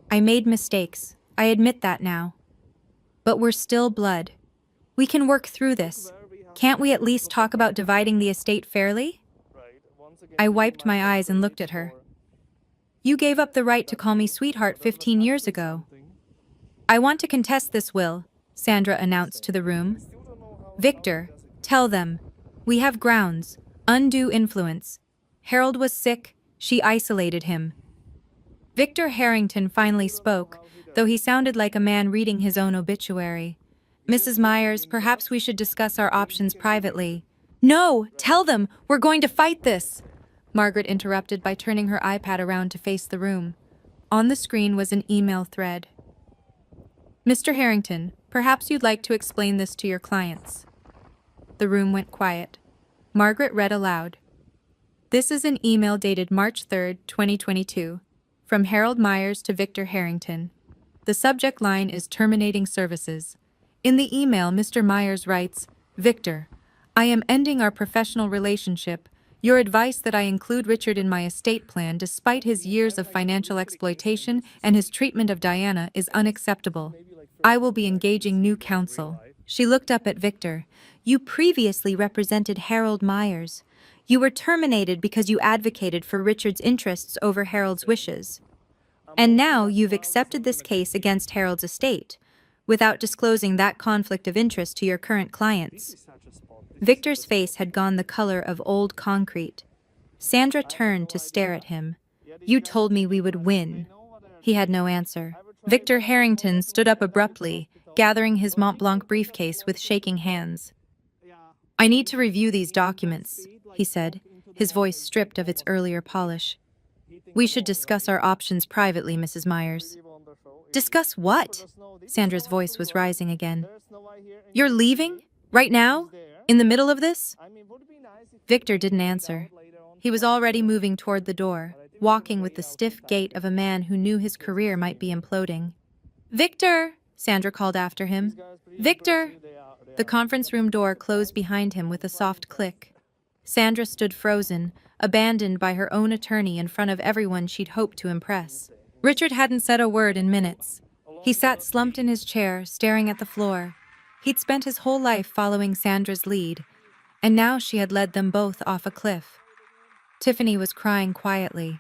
I made mistakes. I admit that now. But we're still blood. We can work through this. Can't we at least talk about dividing the estate fairly? I wiped my eyes and looked at her. You gave up the right to call me sweetheart 15 years ago. I want to contest this will, Sandra announced to the room. Victor, tell them. We have grounds. Undue influence. Harold was sick. She isolated him. Victor Harrington finally spoke, though he sounded like a man reading his own obituary. Mrs. Myers, perhaps we should discuss our options privately. No, tell them, we're going to fight this! Margaret interrupted by turning her iPad around to face the room. On the screen was an email thread. Mr. Harrington, perhaps you'd like to explain this to your clients. The room went quiet. Margaret read aloud. This is an email dated March 3, 2022, from Harold Myers to Victor Harrington. The subject line is terminating services. In the email, Mr. Myers writes, Victor, I am ending our professional relationship. Your advice that I include Richard in my estate plan despite his years of financial exploitation and his treatment of Diana is unacceptable. I will be engaging new counsel. She looked up at Victor. You previously represented Harold Myers. You were terminated because you advocated for Richard's interests over Harold's wishes. And now you've accepted this case against Harold's estate, without disclosing that conflict of interest to your current clients. Victor's face had gone the color of old concrete. Sandra turned to stare at him. You told me we would win. He had no answer. Victor Harrington stood up abruptly, gathering his Mont Blanc briefcase with shaking hands. I need to review these documents, he said, his voice stripped of its earlier polish. We should discuss our options privately, Mrs. Myers. Discuss what? Sandra's voice was rising again. You're leaving? Right now? In the middle of this? Victor didn't answer. He was already moving toward the door, walking with the stiff gait of a man who knew his career might be imploding. Victor! Sandra called after him. Victor! The conference room door closed behind him with a soft click. Sandra stood frozen, abandoned by her own attorney in front of everyone she'd hoped to impress. Richard hadn't said a word in minutes. He sat slumped in his chair, staring at the floor. He'd spent his whole life following Sandra's lead, and now she had led them both off a cliff. Tiffany was crying quietly.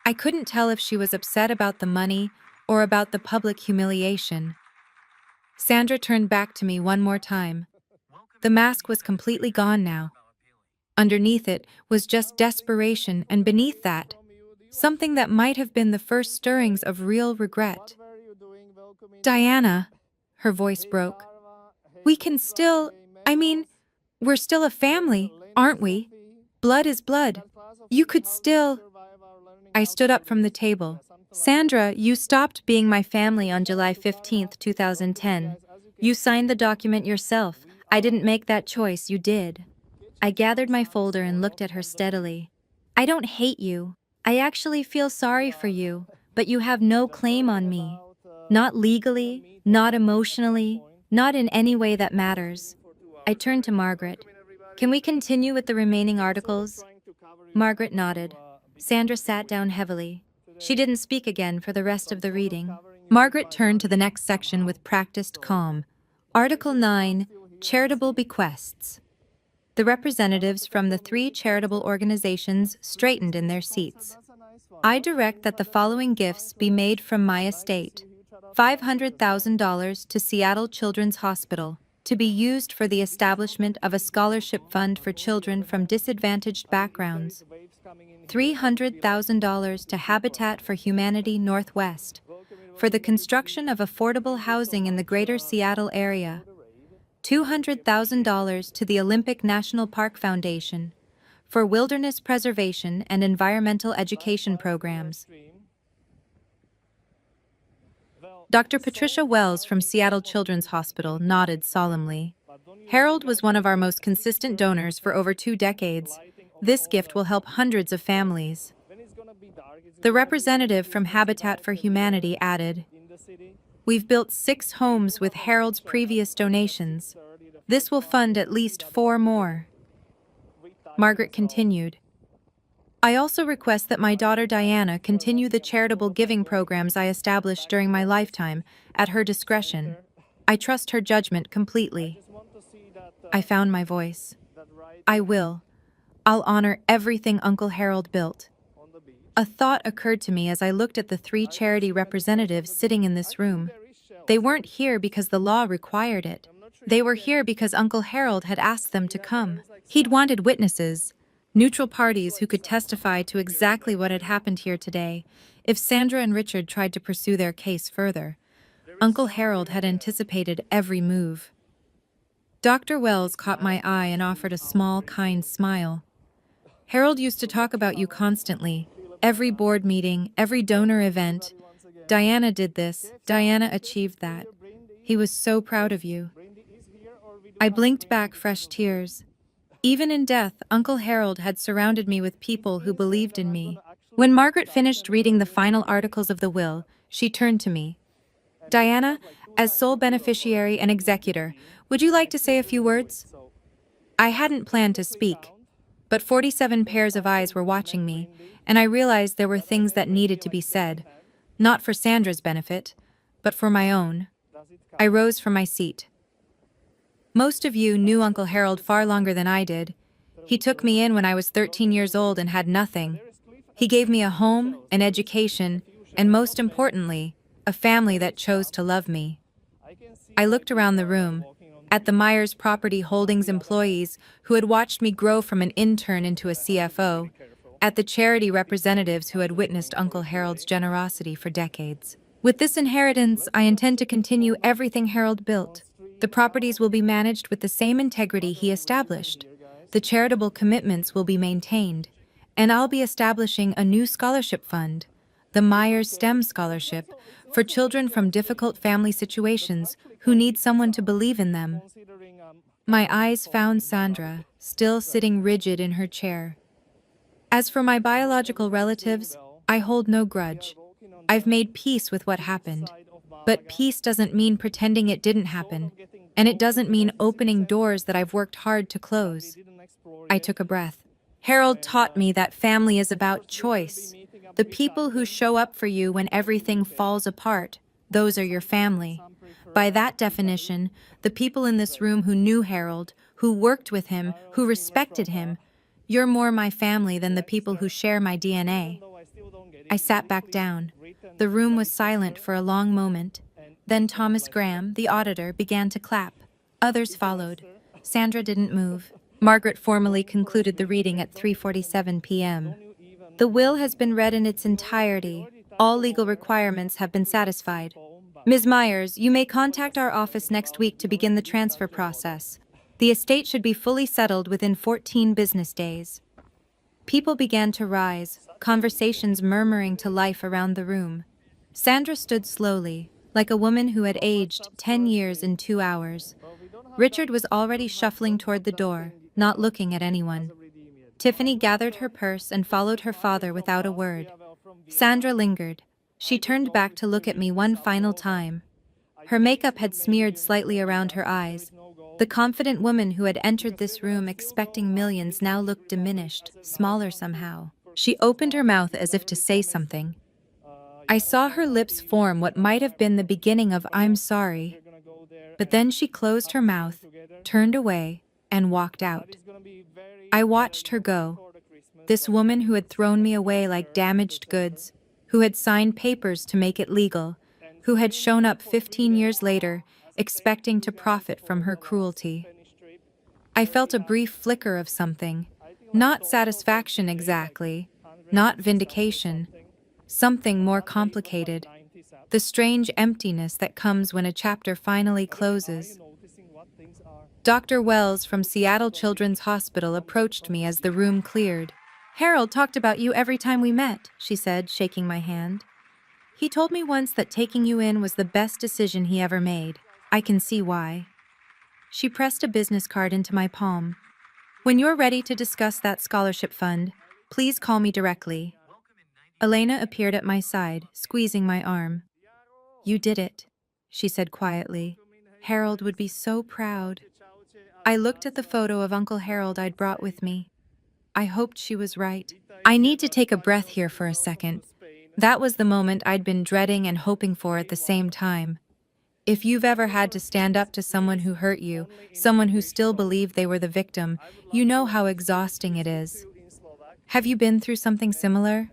I couldn't tell if she was upset about the money or about the public humiliation. Sandra turned back to me one more time. The mask was completely gone now. Underneath it was just desperation, and beneath that, something that might have been the first stirrings of real regret. Diana, her voice broke. We can still, we're still a family, aren't we? Blood is blood. You could still... I stood up from the table. Sandra, you stopped being my family on July 15th, 2010. You signed the document yourself. I didn't make that choice, you did. I gathered my folder and looked at her steadily. I don't hate you. I actually feel sorry for you, but you have no claim on me. Not legally, not emotionally, not in any way that matters. I turned to Margaret. Can we continue with the remaining articles? Margaret nodded. Sandra sat down heavily. She didn't speak again for the rest of the reading. Margaret turned to the next section with practiced calm. Article 9, Charitable Bequests. The representatives from the 3 charitable organizations straightened in their seats. I direct that the following gifts be made from my estate. $500,000 to Seattle Children's Hospital, to be used for the establishment of a scholarship fund for children from disadvantaged backgrounds. $300,000 to Habitat for Humanity Northwest, for the construction of affordable housing in the greater Seattle area. $200,000 to the Olympic National Park Foundation, for wilderness preservation and environmental education programs. Dr. Patricia Wells from Seattle Children's Hospital nodded solemnly. Harold was one of our most consistent donors for over 2 decades. This gift will help hundreds of families. The representative from Habitat for Humanity added, We've built 6 homes with Harold's previous donations. This will fund at least 4 more. Margaret continued. I also request that my daughter Diana continue the charitable giving programs I established during my lifetime, at her discretion. I trust her judgment completely. I found my voice. I will. I'll honor everything Uncle Harold built. A thought occurred to me as I looked at the 3 charity representatives sitting in this room. They weren't here because the law required it. They were here because Uncle Harold had asked them to come. He'd wanted witnesses, neutral parties who could testify to exactly what had happened here today if Sandra and Richard tried to pursue their case further. Uncle Harold had anticipated every move. Dr. Wells caught my eye and offered a small, kind smile. Harold used to talk about you constantly. Every board meeting, every donor event. Diana did this. Diana achieved that. He was so proud of you. I blinked back fresh tears. Even in death, Uncle Harold had surrounded me with people who believed in me. When Margaret finished reading the final articles of the will, she turned to me. Diana, as sole beneficiary and executor, would you like to say a few words? I hadn't planned to speak, but 47 pairs of eyes were watching me, and I realized there were things that needed to be said, not for Sandra's benefit, but for my own. I rose from my seat. Most of you knew Uncle Harold far longer than I did. He took me in when I was 13 years old and had nothing. He gave me a home, an education, and most importantly, a family that chose to love me. I looked around the room, at the Myers Property Holdings employees who had watched me grow from an intern into a CFO, at the charity representatives who had witnessed Uncle Harold's generosity for decades. With this inheritance, I intend to continue everything Harold built. The properties will be managed with the same integrity he established. The charitable commitments will be maintained, and I'll be establishing a new scholarship fund, the Myers STEM Scholarship, for children from difficult family situations who need someone to believe in them. My eyes found Sandra, still sitting rigid in her chair. As for my biological relatives, I hold no grudge. I've made peace with what happened. But peace doesn't mean pretending it didn't happen, and it doesn't mean opening doors that I've worked hard to close. I took a breath. Harold taught me that family is about choice. The people who show up for you when everything falls apart, those are your family. By that definition, the people in this room who knew Harold, who worked with him, who respected him, you're more my family than the people who share my DNA. I sat back down. The room was silent for a long moment. Then Thomas Graham, the auditor, began to clap. Others followed. Sandra didn't move. Margaret formally concluded the reading at 3:47 p.m. The will has been read in its entirety. All legal requirements have been satisfied. Ms. Myers, you may contact our office next week to begin the transfer process. The estate should be fully settled within 14 business days. People began to rise, conversations murmuring to life around the room. Sandra stood slowly, like a woman who had aged 10 years in 2 hours. Richard was already shuffling toward the door, not looking at anyone. Tiffany gathered her purse and followed her father without a word. Sandra lingered. She turned back to look at me one final time. Her makeup had smeared slightly around her eyes. The confident woman who had entered this room expecting millions now looked diminished, smaller somehow. She opened her mouth as if to say something. I saw her lips form what might have been the beginning of "I'm sorry." But then she closed her mouth, turned away, and walked out. I watched her go. This woman who had thrown me away like damaged goods, who had signed papers to make it legal, who had shown up 15 years later, expecting to profit from her cruelty. I felt a brief flicker of something, not satisfaction exactly, not vindication, something more complicated, the strange emptiness that comes when a chapter finally closes. Dr. Wells from Seattle Children's Hospital approached me as the room cleared. "Harold talked about you every time we met," she said, shaking my hand. "He told me once that taking you in was the best decision he ever made. I can see why." She pressed a business card into my palm. "When you're ready to discuss that scholarship fund, please call me directly." Elena appeared at my side, squeezing my arm. "You did it," she said quietly. Harold would be so proud. I looked at the photo of Uncle Harold I'd brought with me. I hoped she was right. I need to take a breath here for a second. That was the moment I'd been dreading and hoping for at the same time. If you've ever had to stand up to someone who hurt you, someone who still believed they were the victim, you know how exhausting it is. Have you been through something similar?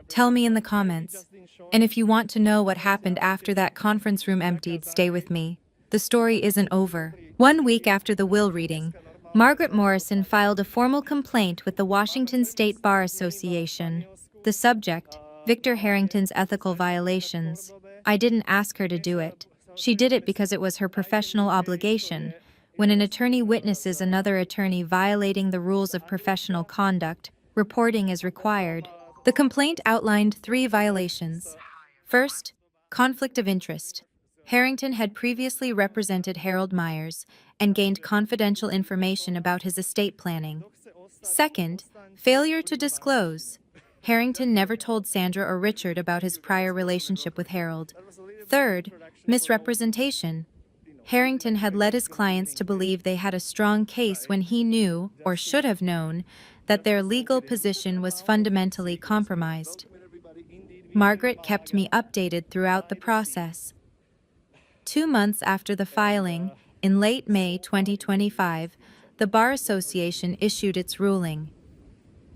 Tell me in the comments. And if you want to know what happened after that conference room emptied, stay with me. The story isn't over. 1 week after the will reading, Margaret Morrison filed a formal complaint with the Washington State Bar Association. The subject, Victor Harrington's ethical violations. I didn't ask her to do it. She did it because it was her professional obligation. When an attorney witnesses another attorney violating the rules of professional conduct, reporting is required. The complaint outlined 3 violations. First, conflict of interest. Harrington had previously represented Harold Myers and gained confidential information about his estate planning. Second, failure to disclose. Harrington never told Sandra or Richard about his prior relationship with Harold. Third, misrepresentation. Harrington had led his clients to believe they had a strong case when he knew, or should have known, that their legal position was fundamentally compromised. Margaret kept me updated throughout the process. 2 months after the filing, in late May 2025, the Bar Association issued its ruling.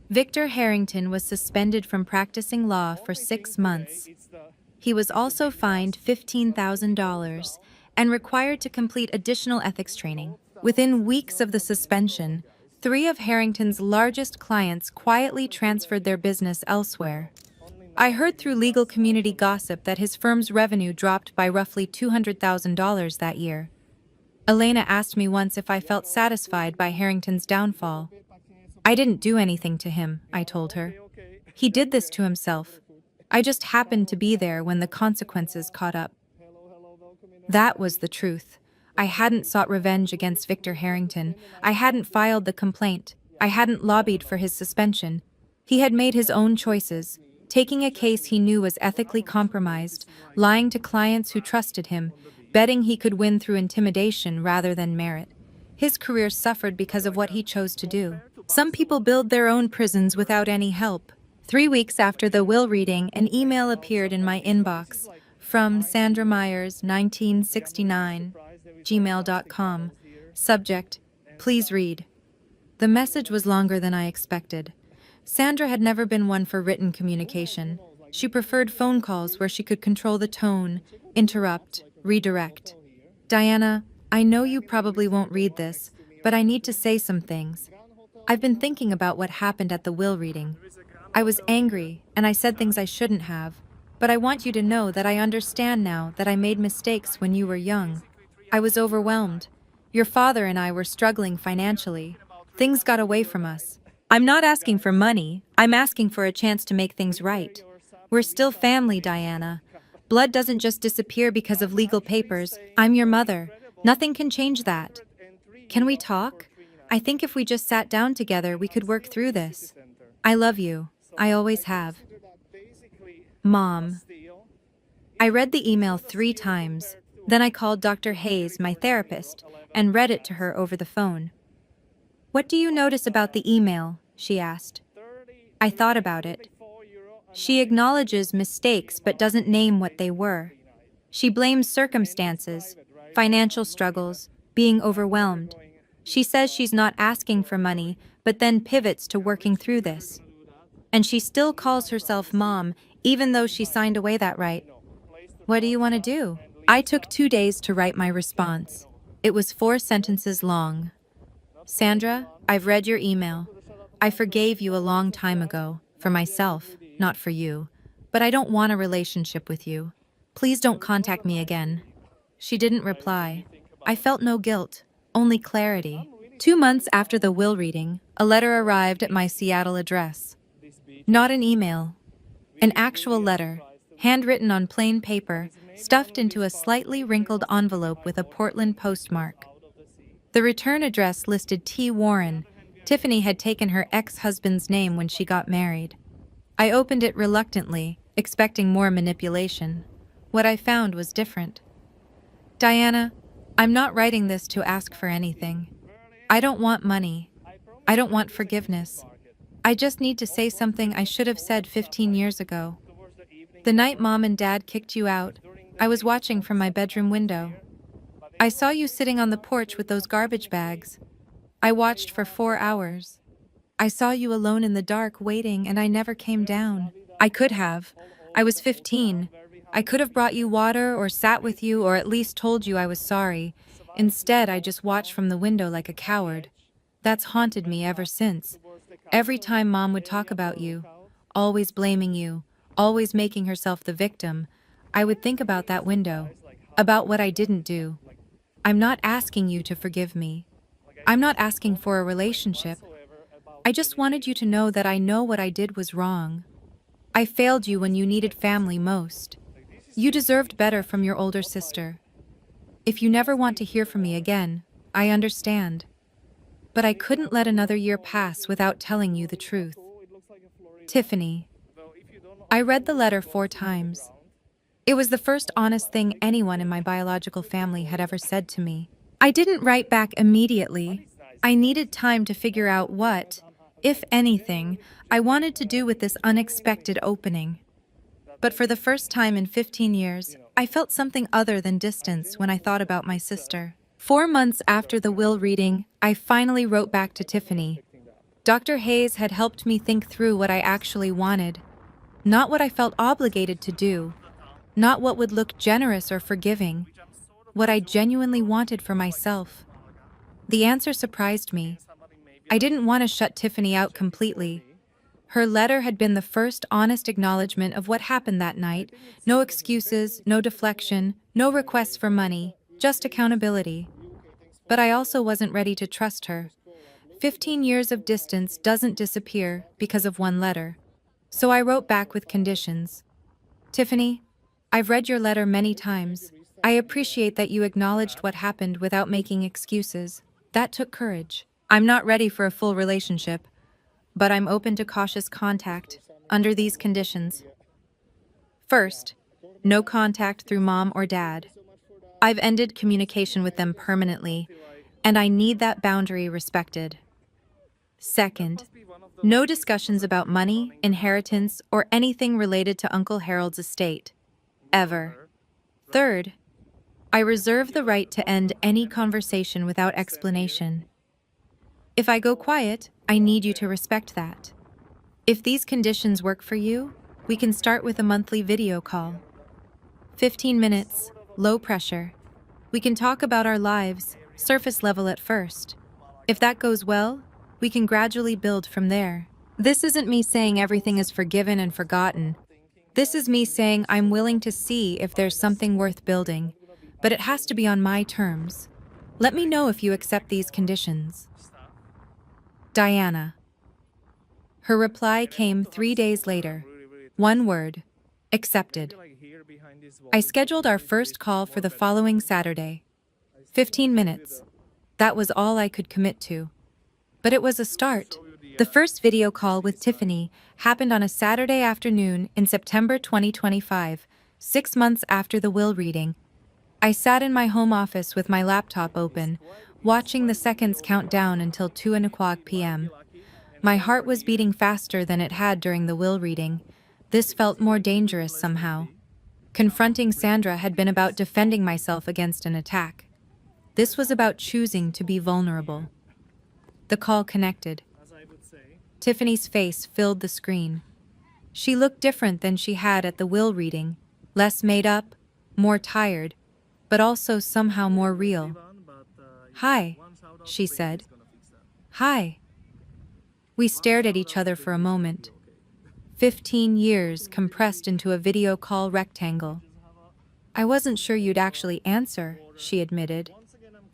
Victor Harrington was suspended from practicing law for 6 months. He was also fined $15,000 and required to complete additional ethics training. Within weeks of the suspension, 3 of Harrington's largest clients quietly transferred their business elsewhere. I heard through legal community gossip that his firm's revenue dropped by roughly $200,000 that year. Elena asked me once if I felt satisfied by Harrington's downfall. I didn't do anything to him, I told her. He did this to himself. I just happened to be there when the consequences caught up. That was the truth. I hadn't sought revenge against Victor Harrington. I hadn't filed the complaint. I hadn't lobbied for his suspension. He had made his own choices, taking a case he knew was ethically compromised, lying to clients who trusted him, betting he could win through intimidation rather than merit. His career suffered because of what he chose to do. Some people build their own prisons without any help. 3 weeks after the will reading, an email appeared in my inbox from Sandra Myers, 1969, gmail.com. Subject, please read. The message was longer than I expected. Sandra had never been one for written communication. She preferred phone calls where she could control the tone, interrupt, redirect. Diana, I know you probably won't read this, but I need to say some things. I've been thinking about what happened at the will reading. I was angry, and I said things I shouldn't have, but I want you to know that I understand now that I made mistakes when you were young. I was overwhelmed. Your father and I were struggling financially. Things got away from us. I'm not asking for money, I'm asking for a chance to make things right. We're still family, Diana. Blood doesn't just disappear because of legal papers. I'm your mother. Nothing can change that. Can we talk? I think if we just sat down together, we could work through this. I love you. I always have. Mom. I read the email 3 times. Then I called Dr. Hayes, my therapist, and read it to her over the phone. What do you notice about the email? She asked. I thought about it. She acknowledges mistakes but doesn't name what they were. She blames circumstances, financial struggles, being overwhelmed. She says she's not asking for money, but then pivots to working through this. And she still calls herself mom, even though she signed away that right. What do you want to do? I took 2 days to write my response. It was 4 sentences long. Sandra, I've read your email. I forgave you a long time ago, for myself, not for you. But I don't want a relationship with you. Please don't contact me again. She didn't reply. I felt no guilt, only clarity. 2 months after the will reading, a letter arrived at my Seattle address. Not an email. An actual letter, handwritten on plain paper, stuffed into a slightly wrinkled envelope with a Portland postmark. The return address listed T. Warren. Tiffany had taken her ex-husband's name when she got married. I opened it reluctantly, expecting more manipulation. What I found was different. Diana, I'm not writing this to ask for anything. I don't want money. I don't want forgiveness. I just need to say something I should have said 15 years ago. The night Mom and Dad kicked you out, I was watching from my bedroom window. I saw you sitting on the porch with those garbage bags. I watched for 4 hours. I saw you alone in the dark waiting and I never came down. I could have. I was 15. I could have brought you water or sat with you or at least told you I was sorry. Instead, I just watched from the window like a coward. That's haunted me ever since. Every time Mom would talk about you, always blaming you, always making herself the victim, I would think about that window, about what I didn't do. I'm not asking you to forgive me. I'm not asking for a relationship. I just wanted you to know that I know what I did was wrong. I failed you when you needed family most. You deserved better from your older sister. If you never want to hear from me again, I understand. But I couldn't let another year pass without telling you the truth. Tiffany. I read the letter 4 times. It was the first honest thing anyone in my biological family had ever said to me. I didn't write back immediately. I needed time to figure out what, if anything, I wanted to do with this unexpected opening. But for the first time in 15 years, I felt something other than distance when I thought about my sister. 4 months after the will reading, I finally wrote back to Tiffany. Dr. Hayes had helped me think through what I actually wanted, not what I felt obligated to do, not what would look generous or forgiving, what I genuinely wanted for myself. The answer surprised me. I didn't want to shut Tiffany out completely. Her letter had been the first honest acknowledgement of what happened that night. No excuses, no deflection, no requests for money, just accountability. But I also wasn't ready to trust her. 15 years of distance doesn't disappear because of one letter. So I wrote back with conditions. Tiffany, I've read your letter many times. I appreciate that you acknowledged what happened without making excuses. That took courage. I'm not ready for a full relationship, but I'm open to cautious contact under these conditions. First, no contact through Mom or Dad. I've ended communication with them permanently, and I need that boundary respected. Second, no discussions about money, inheritance, or anything related to Uncle Harold's estate. Ever. Third, I reserve the right to end any conversation without explanation. If I go quiet, I need you to respect that. If these conditions work for you, we can start with a monthly video call. 15 minutes, low pressure. We can talk about our lives, surface level at first. If that goes well, we can gradually build from there. This isn't me saying everything is forgiven and forgotten. This is me saying I'm willing to see if there's something worth building, but it has to be on my terms. Let me know if you accept these conditions. Diana. Her reply came 3 days later. One word. Accepted. I scheduled our first call for the following Saturday. 15 minutes. That was all I could commit to. But it was a start. The first video call with Tiffany happened on a Saturday afternoon in September 2025, 6 months after the will reading. I sat in my home office with my laptop open, watching the seconds count down until 2:00 p.m. My heart was beating faster than it had during the will reading. This felt more dangerous somehow. Confronting Sandra had been about defending myself against an attack. This was about choosing to be vulnerable. The call connected. Tiffany's face filled the screen. She looked different than she had at the will reading, less made up, more tired, but also somehow more real. "Hi," she said. "Hi." We stared at each other for a moment. 15 years compressed into a video call rectangle. "I wasn't sure you'd actually answer," she admitted.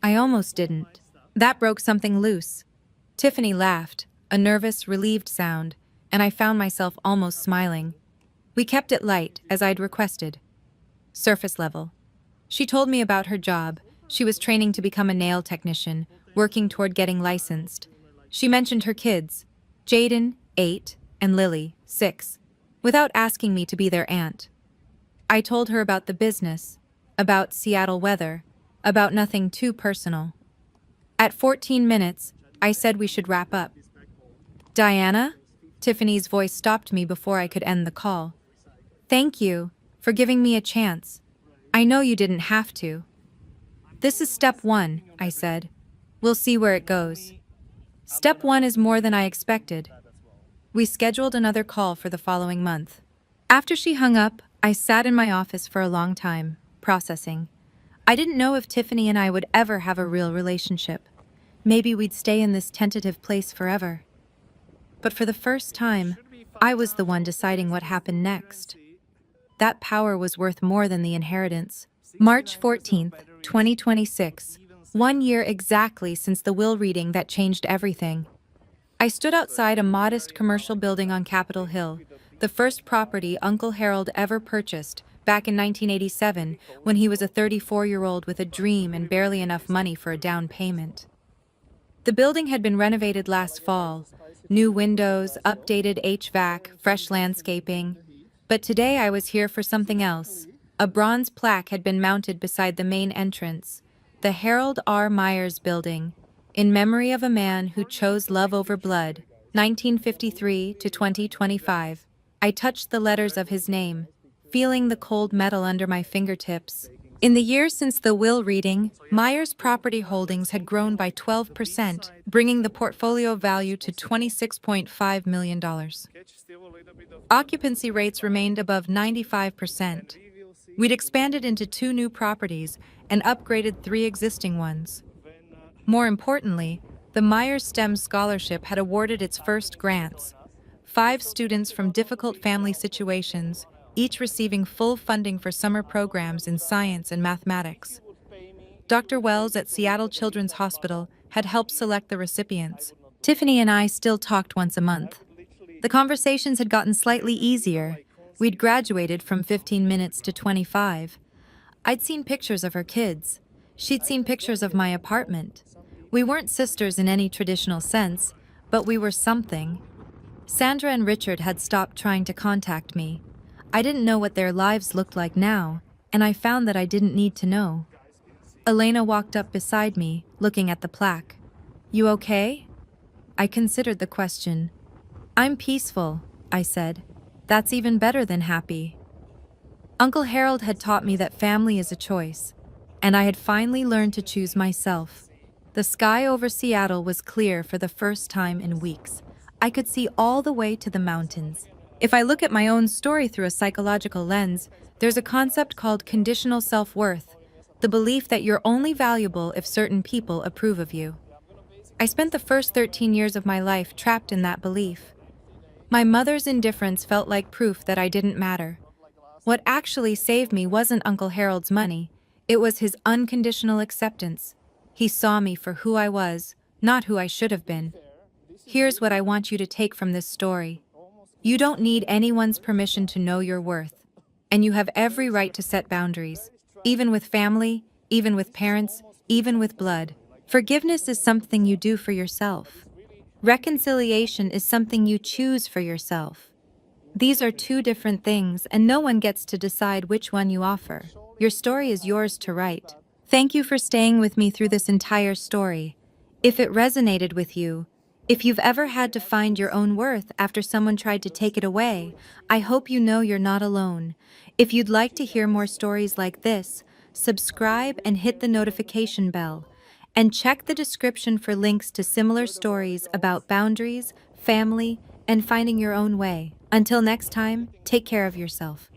"I almost didn't." That broke something loose. Tiffany laughed, a nervous, relieved sound, and I found myself almost smiling. We kept it light, as I'd requested. Surface level. She told me about her job. She was training to become a nail technician, working toward getting licensed. She mentioned her kids, Jaden, 8, and Lily, 6, without asking me to be their aunt. I told her about the business, about Seattle weather, about nothing too personal. At 14 minutes, I said we should wrap up. Diana? Tiffany's voice stopped me before I could end the call. Thank you for giving me a chance. I know you didn't have to. This is step one, I said. We'll see where it goes. Step one is more than I expected. We scheduled another call for the following month. After she hung up, I sat in my office for a long time, processing. I didn't know if Tiffany and I would ever have a real relationship. Maybe we'd stay in this tentative place forever. But for the first time, I was the one deciding what happened next. That power was worth more than the inheritance. March 14th, 2026. 1 year exactly since the will reading that changed everything. I stood outside a modest commercial building on Capitol Hill, the first property Uncle Harold ever purchased, back in 1987, when he was a 34-year-old with a dream and barely enough money for a down payment. The building had been renovated last fall. New windows, updated HVAC, fresh landscaping. But today I was here for something else. A bronze plaque had been mounted beside the main entrance, the Harold R. Myers Building, in memory of a man who chose love over blood, 1953 to 2025. I touched the letters of his name, feeling the cold metal under my fingertips. In the years since the will reading, Myers' property holdings had grown by 12%, bringing the portfolio value to $26.5 million. Occupancy rates remained above 95%. We'd expanded into 2 new properties and upgraded 3 existing ones. More importantly, the Myers STEM Scholarship had awarded its first grants. 5 students from difficult family situations, each receiving full funding for summer programs in science and mathematics. Dr. Wells at Seattle Children's Hospital had helped select the recipients. Tiffany and I still talked once a month. The conversations had gotten slightly easier. We'd graduated from 15 minutes to 25. I'd seen pictures of her kids. She'd seen pictures of my apartment. We weren't sisters in any traditional sense, but we were something. Sandra and Richard had stopped trying to contact me. I didn't know what their lives looked like now, and I found that I didn't need to know. Elena walked up beside me, looking at the plaque. You okay? I considered the question. I'm peaceful, I said. That's even better than happy. Uncle Harold had taught me that family is a choice, and I had finally learned to choose myself. The sky over Seattle was clear for the first time in weeks. I could see all the way to the mountains. If I look at my own story through a psychological lens, there's a concept called conditional self-worth, the belief that you're only valuable if certain people approve of you. I spent the first 13 years of my life trapped in that belief. My mother's indifference felt like proof that I didn't matter. What actually saved me wasn't Uncle Harold's money, it was his unconditional acceptance. He saw me for who I was, not who I should have been. Here's what I want you to take from this story. You don't need anyone's permission to know your worth, and you have every right to set boundaries, even with family, even with parents, even with blood. Forgiveness is something you do for yourself. Reconciliation is something you choose for yourself. These are 2 different things, and no one gets to decide which one you offer. Your story is yours to write. Thank you for staying with me through this entire story. If it resonated with you, if you've ever had to find your own worth after someone tried to take it away, I hope you know you're not alone. If you'd like to hear more stories like this, subscribe and hit the notification bell. And check the description for links to similar stories about boundaries, family, and finding your own way. Until next time, take care of yourself.